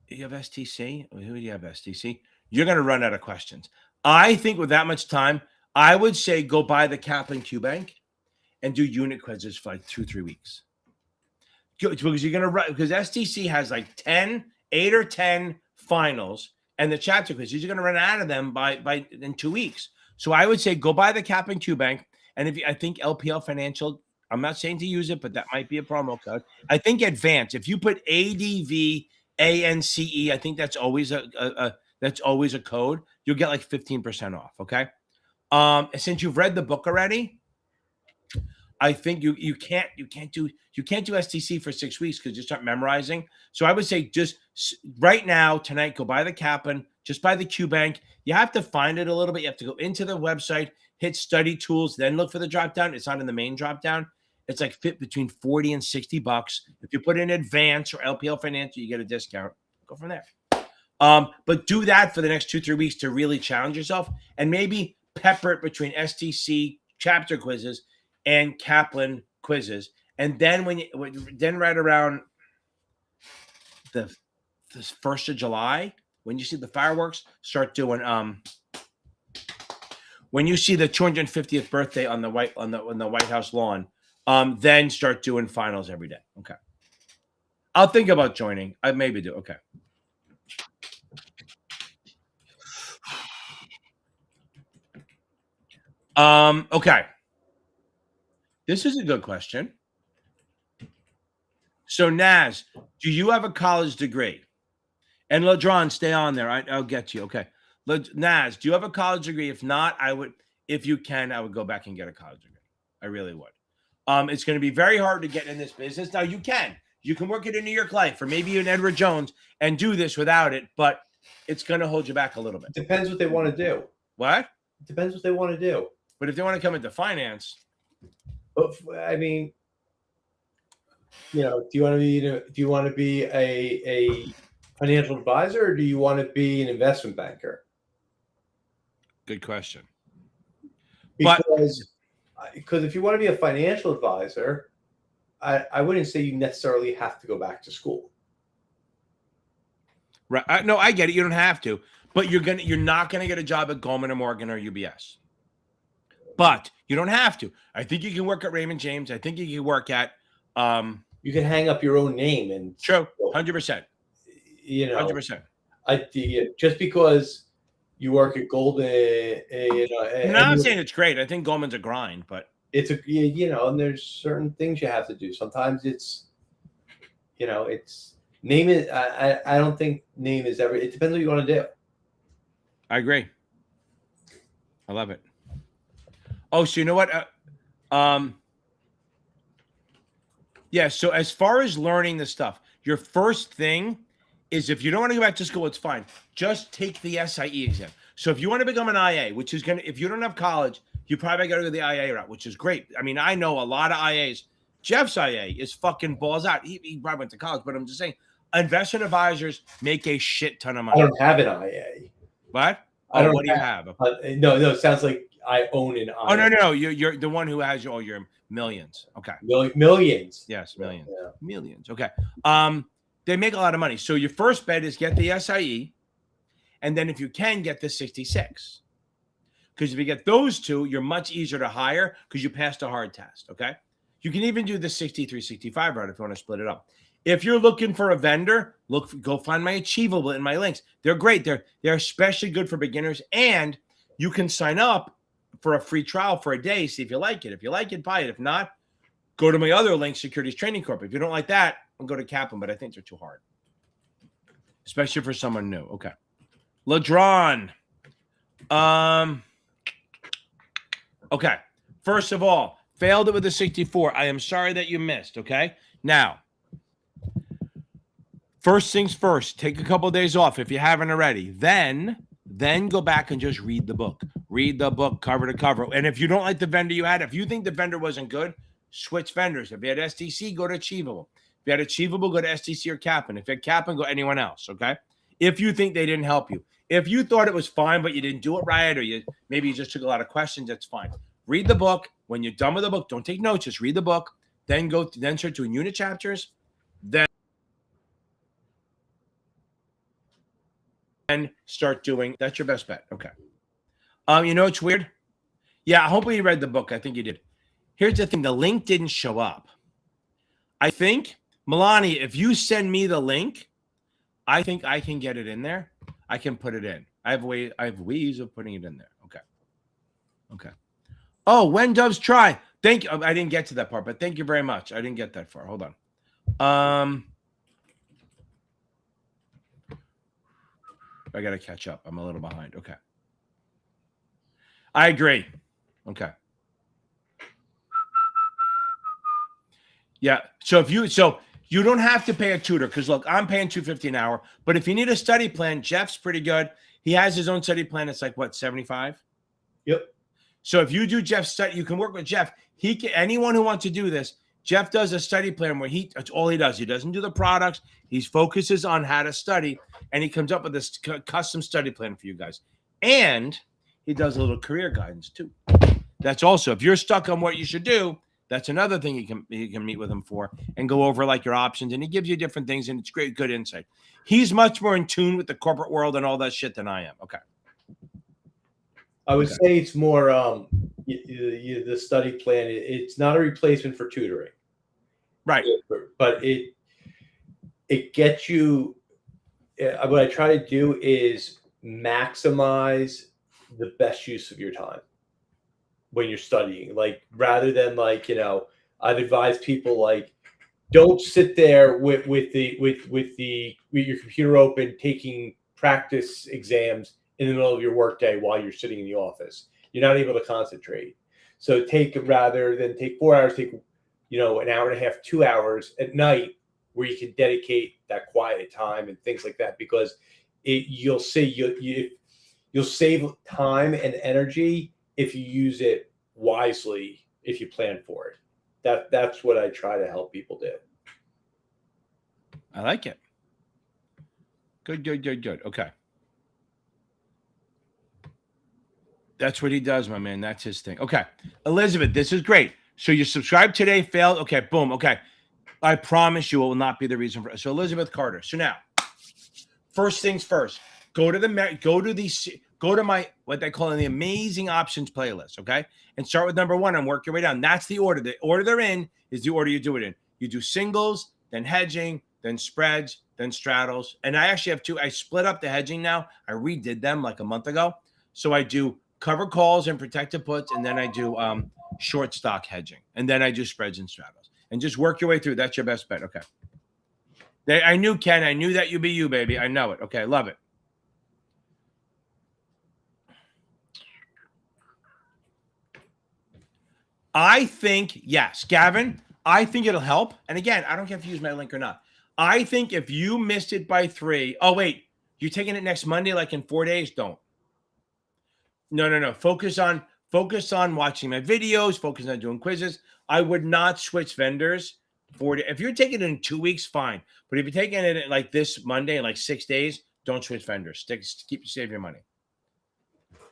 you have STC. Who do you have STC? You're going to run out of questions. I think with that much time, I would say go buy the Kaplan Q Bank and do unit quizzes for like 2-3 weeks. Because you're going to run, because STC has like 8 or 10 finals, and the chapter quizzes, you're going to run out of them in 2 weeks. So I would say go buy the Kaplan Q Bank. And I think LPL Financial, I'm not saying to use it, but that might be a promo code. I think Advance, if you put ADVANCE, I think that's always a code. You'll get like 15% off. Okay. Since you've read the book already, I think you can't do STC for 6 weeks because you start memorizing. So I would say just right now, tonight, go buy the Kaplan, just buy the Q Bank. You have to find it a little bit. You have to go into the website, hit study tools, then look for the drop down. It's not in the main drop down. It's like fit between $40 and $60. If you put in Advance or LPL Financial, you get a discount. Go from there. But do that for the next 2-3 weeks to really challenge yourself, and maybe pepper it between STC chapter quizzes and Kaplan quizzes. And then right around the 1st of July, when you see the fireworks, start doing when you see the 250th birthday on the White House lawn, then start doing finals every day. Okay. I'll think about joining. I maybe do. Okay. Okay. This is a good question. So Naz, do you have a college degree? And Ladron, stay on there. I'll get to you. Okay. Naz, do you have a college degree? If not, if you can, I would go back and get a college degree. I really would. It's going to be very hard to get in this business. Now you can work it in New York Life or maybe in Edward Jones and do this without it, but it's going to hold you back a little bit. Depends what they want to do. What? Depends what they want to do. But if they want to come into finance, But I mean, you know, do you want to be a financial advisor, or do you want to be an investment banker? good question. Because if you want to be a financial advisor, I wouldn't say you necessarily have to go back to school. Right? No, I get it. You don't have to, but you're not gonna get a job at Goldman or Morgan or UBS. But you don't have to. I think you can work at Raymond James. I think you can work at. You can hang up your own name and True, 100%. You know, 100%. Just because you work at Goldman, No, I'm saying it's great. I think Goldman's a grind, but it's and there's certain things you have to do. Sometimes it's name it. I don't think name is every. It depends what you want to do. I agree. I love it. Oh, so you know what? Yeah. So as far as learning the stuff, your first thing is, if you don't want to go back to school, it's fine. Just take the SIE exam. So if you want to become an IA, which is if you don't have college, you probably got to go the IA route, which is great. I mean, I know a lot of IAs. Jeff's IA is fucking balls out. He probably went to college, but I'm just saying, investment advisors make a shit ton of money. I don't have an IA. What? I don't what do you have? No. It sounds like I own an IA. Oh, no. You're the one who has all your millions. Okay. Millions. Yes, millions. Yeah. Millions. Okay. They make a lot of money. So your first bet is get the SIE, and then if you can, get the 66. Because if you get those two, you're much easier to hire because you passed a hard test. Okay. You can even do the 63, 65 route if you want to split it up. If you're looking for a vendor, go find my Achievable in my links. They're great. They're especially good for beginners, and you can sign up for a free trial for a day. See if you like it. If you like it, buy it. If not, go to my other link, Securities Training Corp. If you don't like that, I'll go to Kaplan, but I think they're too hard, especially for someone new. Okay. Ladron. Okay. First of all, failed it with the 64. I am sorry that you missed. Okay. Now, first things first, take a couple of days off if you haven't already. Then go back and just read the book. Read the book cover to cover. And if you don't like the vendor you had, if you think the vendor wasn't good, switch vendors. If you had STC, go to Achievable. If you had Achievable, go to STC or Kaplan. If you had Kaplan, go anyone else. Okay. If you think they didn't help you. If you thought it was fine, but you didn't do it right, or maybe you just took a lot of questions, that's fine. Read the book. When you're done with the book, don't take notes. Just read the book. Then start doing unit chapters. Then start doing. That's your best bet. Okay. You know it's weird. Yeah, hopefully you read the book. I think you did. Here's the thing: the link didn't show up. I think, Melania, if you send me the link, I think I can get it in there. I can put it in. I have ways of putting it in there. Okay. Okay. Oh, when doves try. Thank you. I didn't get to that part, but thank you very much. I didn't get that far. Hold on. I got to catch up. I'm a little behind. Okay. I agree. Okay. Yeah. So you don't have to pay a tutor, because look, I'm paying $250 an hour. But if you need a study plan, Jeff's pretty good. He has his own study plan. It's like what, 75? Yep. So if you do Jeff's study, you can work with Jeff. Anyone who wants to do this, Jeff does a study plan where that's all he does. He doesn't do the products. He focuses on how to study, and he comes up with this custom study plan for you guys. And he does a little career guidance too. That's also, if you're stuck on what you should do, that's another thing you can meet with him for and go over like your options. And he gives you different things, and it's great, good insight. He's much more in tune with the corporate world and all that shit than I am. Okay. I would say it's more the study plan. It's not a replacement for tutoring, right? But it gets you. What I try to do is maximize the best use of your time when you're studying. Like, rather than I've advised people don't sit there with your computer open taking practice exams in the middle of your workday while you're sitting in the office. You're not able to concentrate. So rather than take 4 hours, take an hour and a half, 2 hours at night where you can dedicate that quiet time and things like that. Because you'll see you'll save time and energy if you use it wisely, if you plan for it. That's what I try to help people do. I like it. Good. Okay. That's what he does, my man. That's his thing. Okay. Elizabeth, this is great. So you subscribed today, failed. Okay, boom. Okay. I promise you it will not be the reason for it. So Elizabeth Carter. So now, first things first, go to my, what they call the amazing options playlist. Okay. And start with number 1 and work your way down. That's the order. The order they're in is the order you do it in. You do singles, then hedging, then spreads, then straddles. And I actually have 2. I split up the hedging now. I redid them like a month ago. So I do cover calls and protected puts, and then I do short stock hedging, and then I do spreads and straddles, and just work your way through. That's your best bet. Okay. I knew, Ken. I knew that you'd be you, baby. I know it. Okay, love it. I think, yes, Gavin, I think it'll help. And again, I don't care if you use my link or not. I think if you missed it by 3, oh, wait, you're taking it next Monday, like in 4 days? Don't. No. Focus on watching my videos. Focus on doing quizzes. I would not switch vendors if you're taking it in 2 weeks, fine. But if you're taking it like this Monday in like 6 days, don't switch vendors. Save your money.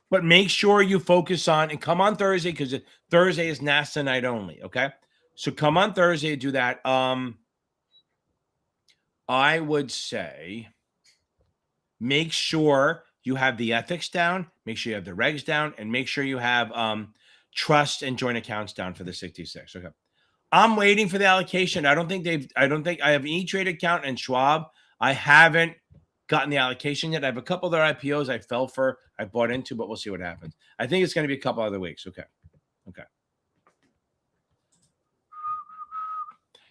But make sure you focus on and come on Thursday, because Thursday is NASA night only. Okay, so come on Thursday and do that. I would say make sure you have the ethics down, make sure you have the regs down, and make sure you have trust and joint accounts down for the 66. Okay. I'm waiting for the allocation. I don't think I have E-Trade account and Schwab. I haven't gotten the allocation yet. I have a couple other IPOs I bought into, but we'll see what happens. I think it's going to be a couple other weeks. Okay.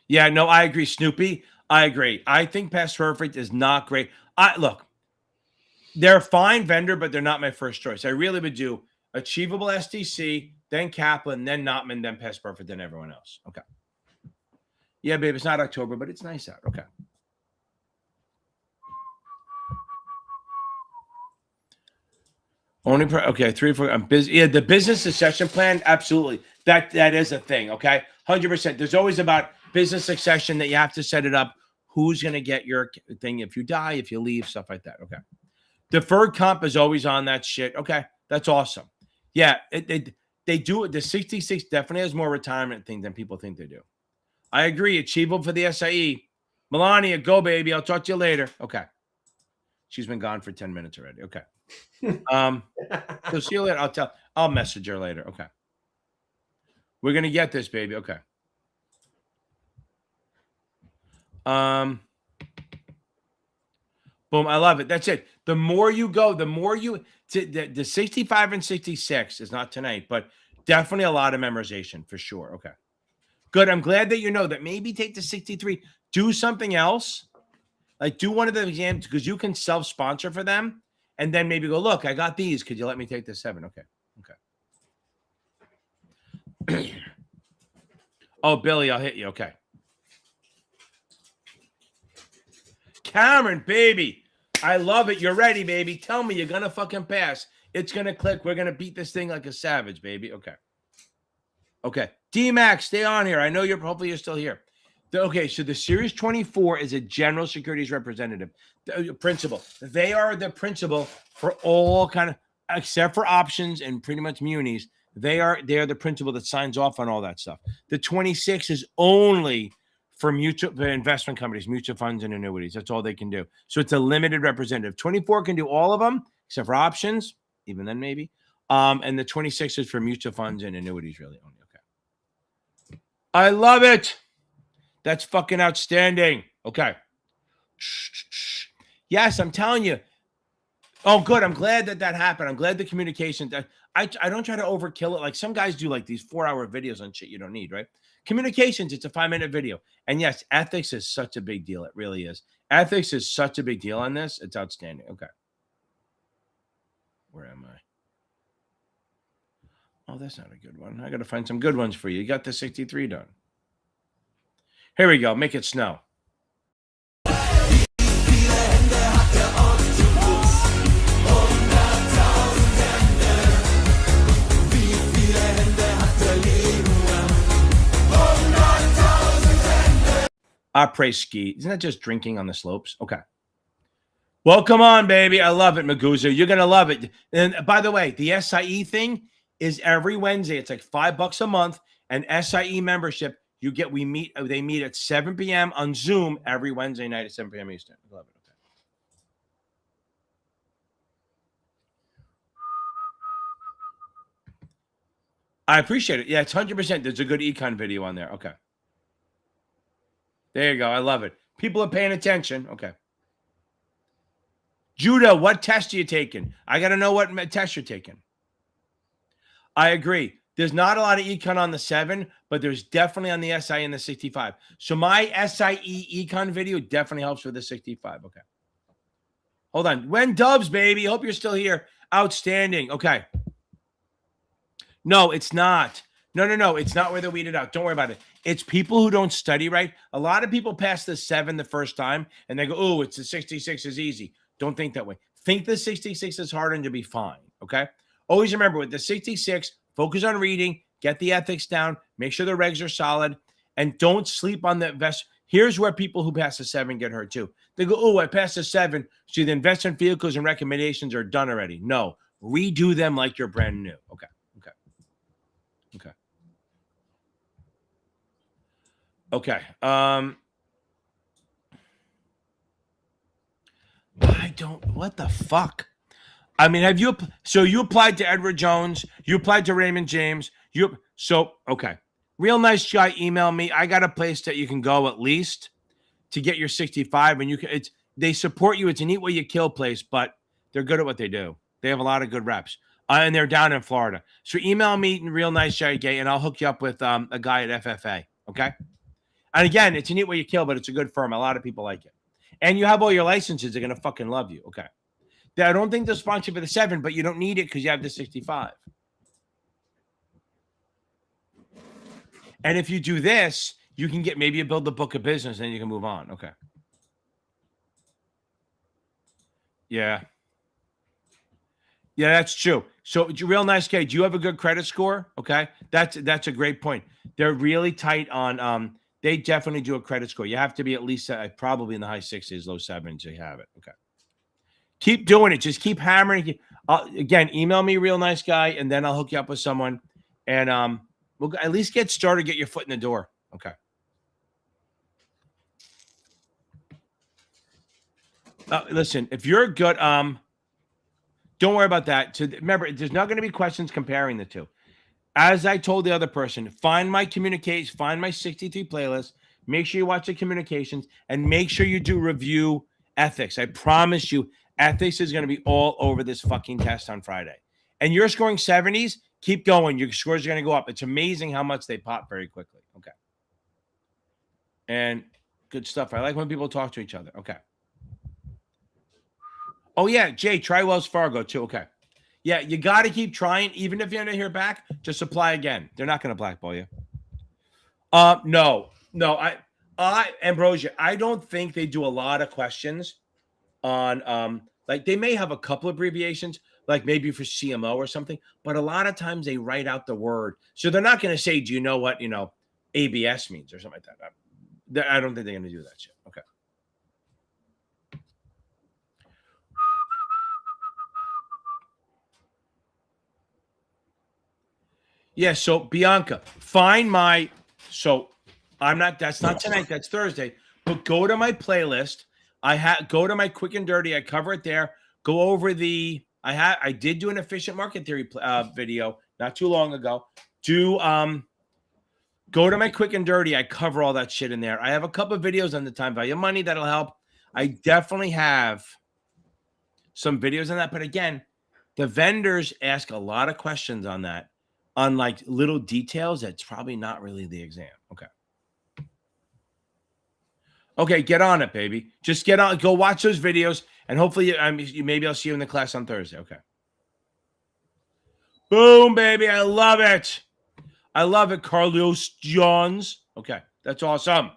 Yeah, no, I agree. Snoopy, I agree. I think Past Perfect is not great. Look, they're a fine vendor, but they're not my first choice. I really would do Achievable STC, then Kaplan, then Notman, then Past Perfect, then everyone else. Okay. Yeah, babe, it's not October, but it's nice out. Okay. Okay, 3 or 4. I'm busy. Yeah, the business succession plan, absolutely. That is a thing. Okay, 100%. There's always about business succession that you have to set it up. Who's going to get your thing if you die, if you leave, stuff like that. Okay. Deferred comp is always on that shit. Okay, that's awesome. Yeah, they do it. The 66 definitely has more retirement thing than people think they do. I agree. Achievable for the SIE. Melania, go, baby. I'll talk to you later. Okay. She's been gone for 10 minutes already. Okay. So see you later. I'll message her later. Okay. We're going to get this, baby. Okay. Boom. I love it. That's it. The more you go, the more the 65 and 66 is not tonight, but definitely a lot of memorization for sure. Okay. Good. I'm glad that you know that. Maybe take the 63, do something else. Like do one of the exams, because you can self-sponsor for them, and then maybe go, look, I got these. Could you let me take the 7? Okay. Oh, Billy, I'll hit you. Okay. Cameron, baby. I love it. You're ready, baby. Tell me you're going to fucking pass. It's going to click. We're going to beat this thing like a savage, baby. Okay. Okay. D-Max, stay on here. I know hopefully you're still here. Okay, so the Series 24 is a general securities representative, principal. They are the principal for all kind of, except for options and pretty much munis. They are the principal that signs off on all that stuff. The 26 is only for investment companies, mutual funds, and annuities. That's all they can do. So it's a limited representative. 24 can do all of them except for options, even then maybe. And the 26 is for mutual funds and annuities, really only. Okay. I love it. That's fucking outstanding. Okay. Yes, I'm telling you. Oh, good. I'm glad that happened. I'm glad the communication. I don't try to overkill it. Like some guys do like these 4-hour videos on shit you don't need, right? Communications, it's a 5-minute video. And yes, ethics is such a big deal. It really is. Ethics is such a big deal on this. It's outstanding. Okay. Where am I? Oh, that's not a good one. I got to find some good ones for you. You got the 63 done. Here we go. Make it snow. Après ski. Isn't that just drinking on the slopes? Okay. Well, come on, baby. I love it, Maguza. You're going to love it. And by the way, the SIE thing is every Wednesday. It's like $5 a month. And SIE membership, they meet at 7 p.m. on Zoom every Wednesday night at 7 p.m. Eastern. I love it. Okay. I appreciate it. Yeah, it's 100%. There's a good econ video on there. Okay. There you go. I love it. People are paying attention. Okay. Judah, what test are you taking? I got to know what test you're taking. I agree. There's not a lot of econ on the 7, but there's definitely on the SIE and the 65. So my SIE econ video definitely helps with the 65. Okay. Hold on. When Dubs, baby. Hope you're still here. Outstanding. Okay. No, it's not. No. It's not where they weed it out. Don't worry about it. It's people who don't study right. A lot of people pass the 7 the first time, and they go, oh, it's the 66 is easy. Don't think that way. Think the 66 is hard and you'll be fine, okay? Always remember, with the 66, focus on reading, get the ethics down, make sure the regs are solid, and don't sleep on the invest. Here's where people who pass the 7 get hurt too. They go, oh, I passed the 7, so the investment vehicles and recommendations are done already. No, redo them like you're brand new. Okay. What the fuck? I mean, you applied to Edward Jones, you applied to Raymond James, okay. Real nice guy email me. I got a place that you can go at least to get your 65, and they support you. It's a neat way you kill place, but they're good at what they do. They have a lot of good reps. And they're down in Florida. So email me, Real Nice Guy Gay, and I'll hook you up with a guy at FFA, okay? And again, it's a neat way you kill, but it's a good firm. A lot of people like it. And you have all your licenses. They're going to fucking love you. Okay. I don't think they'll sponsor for the 7, but you don't need it because you have the 65. And if you do this, you can maybe you build the book of business and you can move on. Okay. Yeah. Yeah, that's true. So, Real Nice Guy, do you have a good credit score? Okay. That's a great point. They're really tight on, they definitely do a credit score. You have to be at least probably in the high 60s, low 7s. You have it. Okay. Keep doing it. Just keep hammering. Again, email me, Real Nice Guy, and then I'll hook you up with someone. And we'll at least get started, get your foot in the door. Okay. Listen, if you're good, don't worry about that. So remember, there's not going to be questions comparing the two. As I told the other person, find my 63 playlist, make sure you watch the communications, and make sure you do review ethics. I promise you, ethics is going to be all over this fucking test on Friday. And you're scoring 70s, keep going. Your scores are going to go up. It's amazing how much they pop very quickly. Okay. And good stuff. I like when people talk to each other. Okay. Oh, yeah, Jay, try Wells Fargo too. Okay. Yeah, you got to keep trying. Even if you're going to hear back, just apply again. They're not going to blackball you. No. Ambrosia, I don't think they do a lot of questions on, like they may have a couple abbreviations, like maybe for CMO or something, but a lot of times they write out the word. So they're not going to say, do you know what, ABS means or something like that. I don't think they're going to do that shit. Okay. Yeah, so Bianca, that's not tonight, that's Thursday, but go to my playlist. Go to my quick and dirty. I cover it there. Go over I did do an efficient market theory video not too long ago. Go to my quick and dirty. I cover all that shit in there. I have a couple of videos on the time value of money that'll help. I definitely have some videos on that. But again, the vendors ask a lot of questions on that, on like little details. That's probably not really the exam. Okay. Okay, get on it, baby. Just get on. Go watch those videos, and hopefully, maybe I'll see you in the class on Thursday. Okay. Boom, baby. I love it. I love it, Carlos Johns. Okay, that's awesome.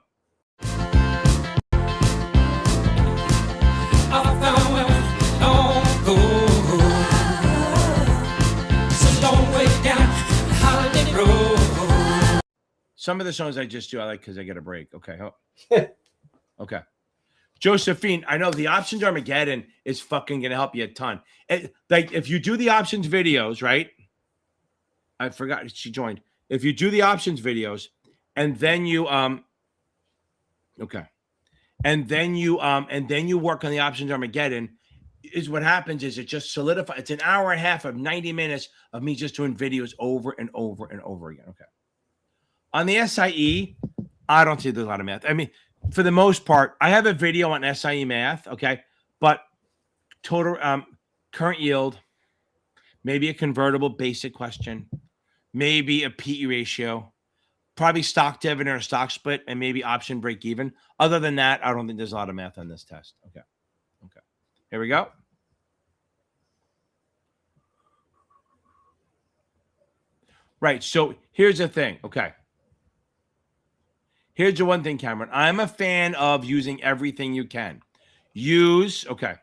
Some of the songs I just do, I like because I get a break. Okay. Okay. Josephine, I know the options Armageddon is fucking gonna help you a ton. Like if you do the options videos, right? I forgot she joined. If you do the options videos and then you okay. And then you work on the options Armageddon, is what happens is it just solidifies. It's an hour and a half of 90 minutes of me just doing videos over and over and over again. Okay. On the SIE, I don't see there's a lot of math. I mean, for the most part, I have a video on SIE math, okay? But total current yield, maybe a convertible basic question, maybe a PE ratio, probably stock dividend or stock split, and maybe option break even. Other than that, I don't think there's a lot of math on this test. Okay. Okay. Here we go. Right. So here's the thing. Okay. Here's the one thing, Cameron. I'm a fan of using everything you can. Use, okay.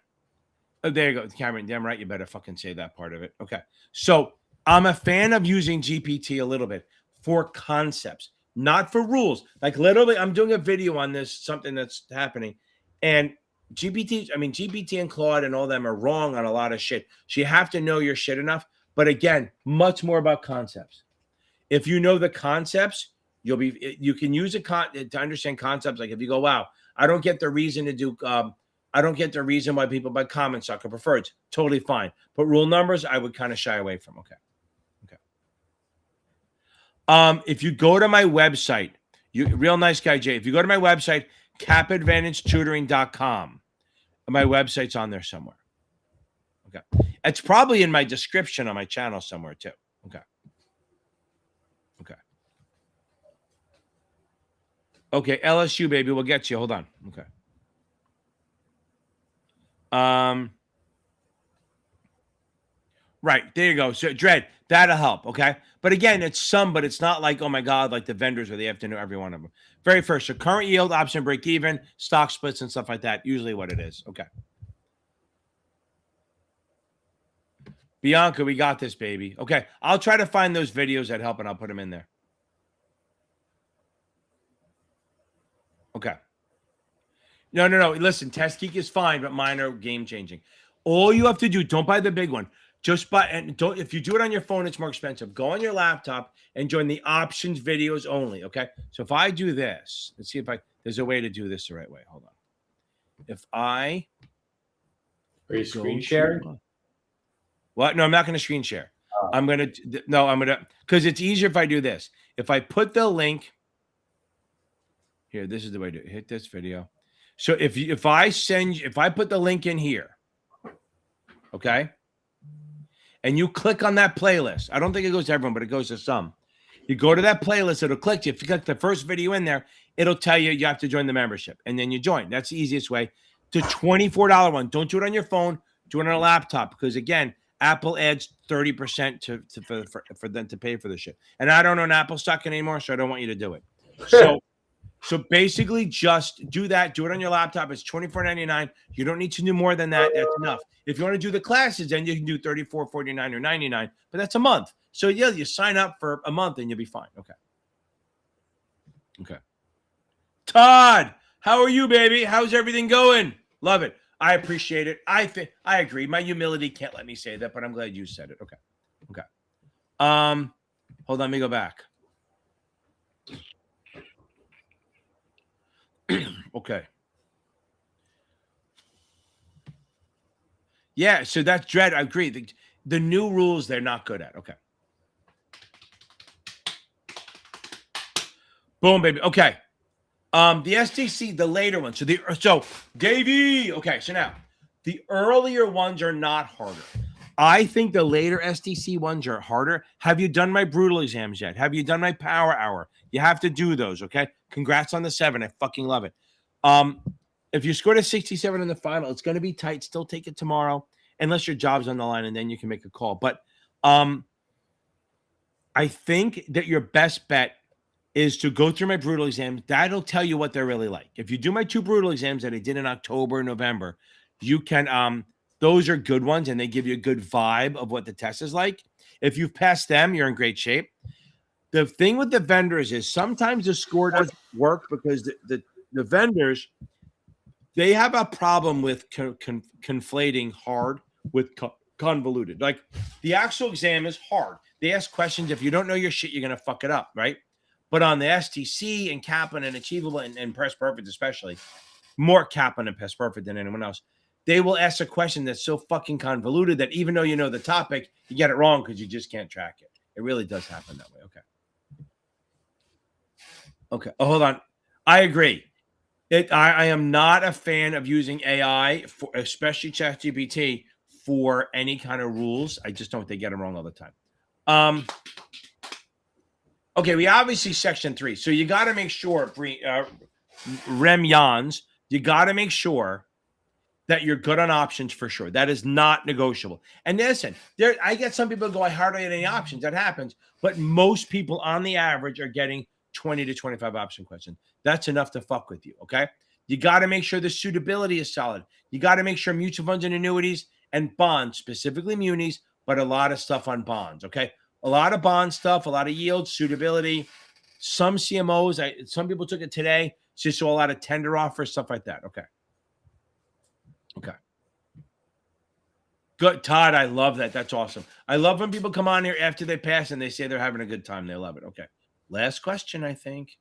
Oh, there you go, Cameron. Damn right, you better fucking say that part of it. Okay. So I'm a fan of using GPT a little bit for concepts, not for rules. Like literally, I'm doing a video on this, something that's happening. And GPT and Claude and all them are wrong on a lot of shit. So you have to know your shit enough. But again, much more about concepts. If you know the concepts, you can use it to understand concepts. Like if you go, wow, I don't get the reason to do, I don't get the reason why people buy common stock or preferreds. Totally fine. But rule numbers, I would kind of shy away from. Okay. Okay. If you go to my website, real nice guy, Jay. If you go to my website, capadvantagetutoring.com, my website's on there somewhere. Okay. It's probably in my description on my channel somewhere too. Okay. Okay. Okay, LSU, baby. We'll get you. Hold on. Okay. Right. There you go. So, Dread, that'll help. Okay. But again, it's some, but it's not like, oh my God, like the vendors where they have to know every one of them. Very first. So, current yield, option break even, stock splits, and stuff like that. Usually what it is. Okay. Bianca, we got this, baby. Okay. I'll try to find those videos that help and I'll put them in there. Okay. No. Listen, Test Geek is fine, but mine are game changing. All you have to do, don't buy the big one. Just buy, and don't, if you do it on your phone, it's more expensive. Go on your laptop and join the options videos only. Okay. So if I do this, let's see if there's a way to do this the right way. Hold on. If I. Are you screen sharing? What? No, I'm not going to screen share. I'm going to, because it's easier if I do this. If I put the link. Here, this is the way to hit this video. So if I put the link in here, okay, and you click on that playlist, I don't think it goes to everyone, but it goes to some. You go to that playlist, it'll click you. If you click the first video in there, it'll tell you have to join the membership, and then you join. That's the easiest way. The $24 one. Don't do it on your phone. Do it on a laptop because again, Apple adds 30% for them to pay for the shit. And I don't own Apple stock anymore, so I don't want you to do it. So basically just do that. Do it on your laptop. It's $24.99. You don't need to do more than that. That's enough. If you want to do the classes, then you can do $34, $49, or $99. But that's a month. So yeah, you sign up for a month and you'll be fine. Okay. Okay. Todd, how are you, baby? How's everything going? Love it. I appreciate it. I agree. My humility can't let me say that, but I'm glad you said it. Okay. Okay. Hold on, let me go back. Okay. Yeah, so that's Dread. I agree. The new rules they're not good at. Okay. Boom, baby. Okay. The STC, the later one. So Davey. Okay, so now the earlier ones are not harder. I think the later STC ones are harder. Have you done my brutal exams yet? Have you done my power hour? You have to do those, okay? Congrats on the 7. I fucking love it. If you scored a 67 in the final, it's going to be tight. Still take it tomorrow, unless your job's on the line, and then you can make a call. But I think that your best bet is to go through my brutal exams. That'll tell you what they're really like. If you do my 2 brutal exams that I did in October and November, you can those are good ones, and they give you a good vibe of what the test is like. If you've passed them, you're in great shape. The thing with the vendors is sometimes the score doesn't work because the vendors, They have a problem with conflating hard with convoluted. Like the actual exam is hard. They ask questions. If you don't know your shit, you're going to fuck it up, right? But on the STC and Kaplan and Achievable and Press Perfect, especially, more Kaplan and Press Perfect than anyone else, they will ask a question that's so fucking convoluted that even though you know the topic, you get it wrong because you just can't track it. It really does happen that way. Okay. Okay. Oh, hold on. I agree. I am not a fan of using AI, for, especially ChatGPT, for any kind of rules. I just don't. They get them wrong all the time. Okay, we obviously section 3. So you got to make sure, Rem Jans, you got to make sure that you're good on options for sure. That is not negotiable. And listen, I get some people go, I hardly get any options. That happens. But most people on the average are getting 20 to 25 option questions. That's enough to fuck with you, okay? You got to make sure the suitability is solid. You got to make sure mutual funds and annuities and bonds, specifically munis, but a lot of stuff on bonds, okay? A lot of bond stuff, a lot of yield, suitability. Some CMOs, some people took it today. Just saw a lot of tender offers, stuff like that, okay? Okay. Good, Todd. I love that. That's awesome. I love when people come on here after they pass and they say they're having a good time. They love it. Okay. Last question, I think.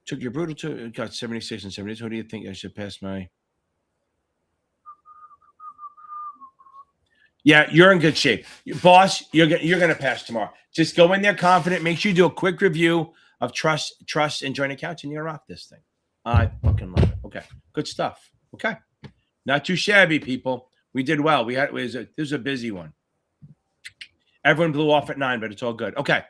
Took your brutal to got 76 and 70. What do you think I should pass my? Yeah, you're in good shape. Boss, you're gonna pass tomorrow. Just go in there confident. Make sure you do a quick review of trust and joint accounts, and you'll rock this thing. I fucking love it. Okay, good stuff. Okay, not too shabby, people. We did well. This was a busy one. Everyone blew off at 9, but it's all good. Okay,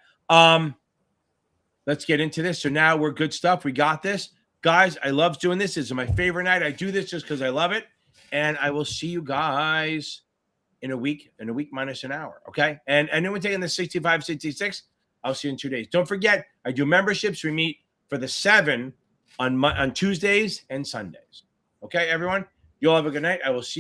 let's get into this. So now we're good stuff. We got this, guys. I love doing this. This is my favorite night. I do this just because I love it, and I will see you guys in a week minus an hour. Okay, and then we're taking the 65, 66. I'll see you in 2 days. Don't forget, I do memberships. We meet for the 7 on Tuesdays and Sundays. Okay, everyone? You all have a good night. I will see you.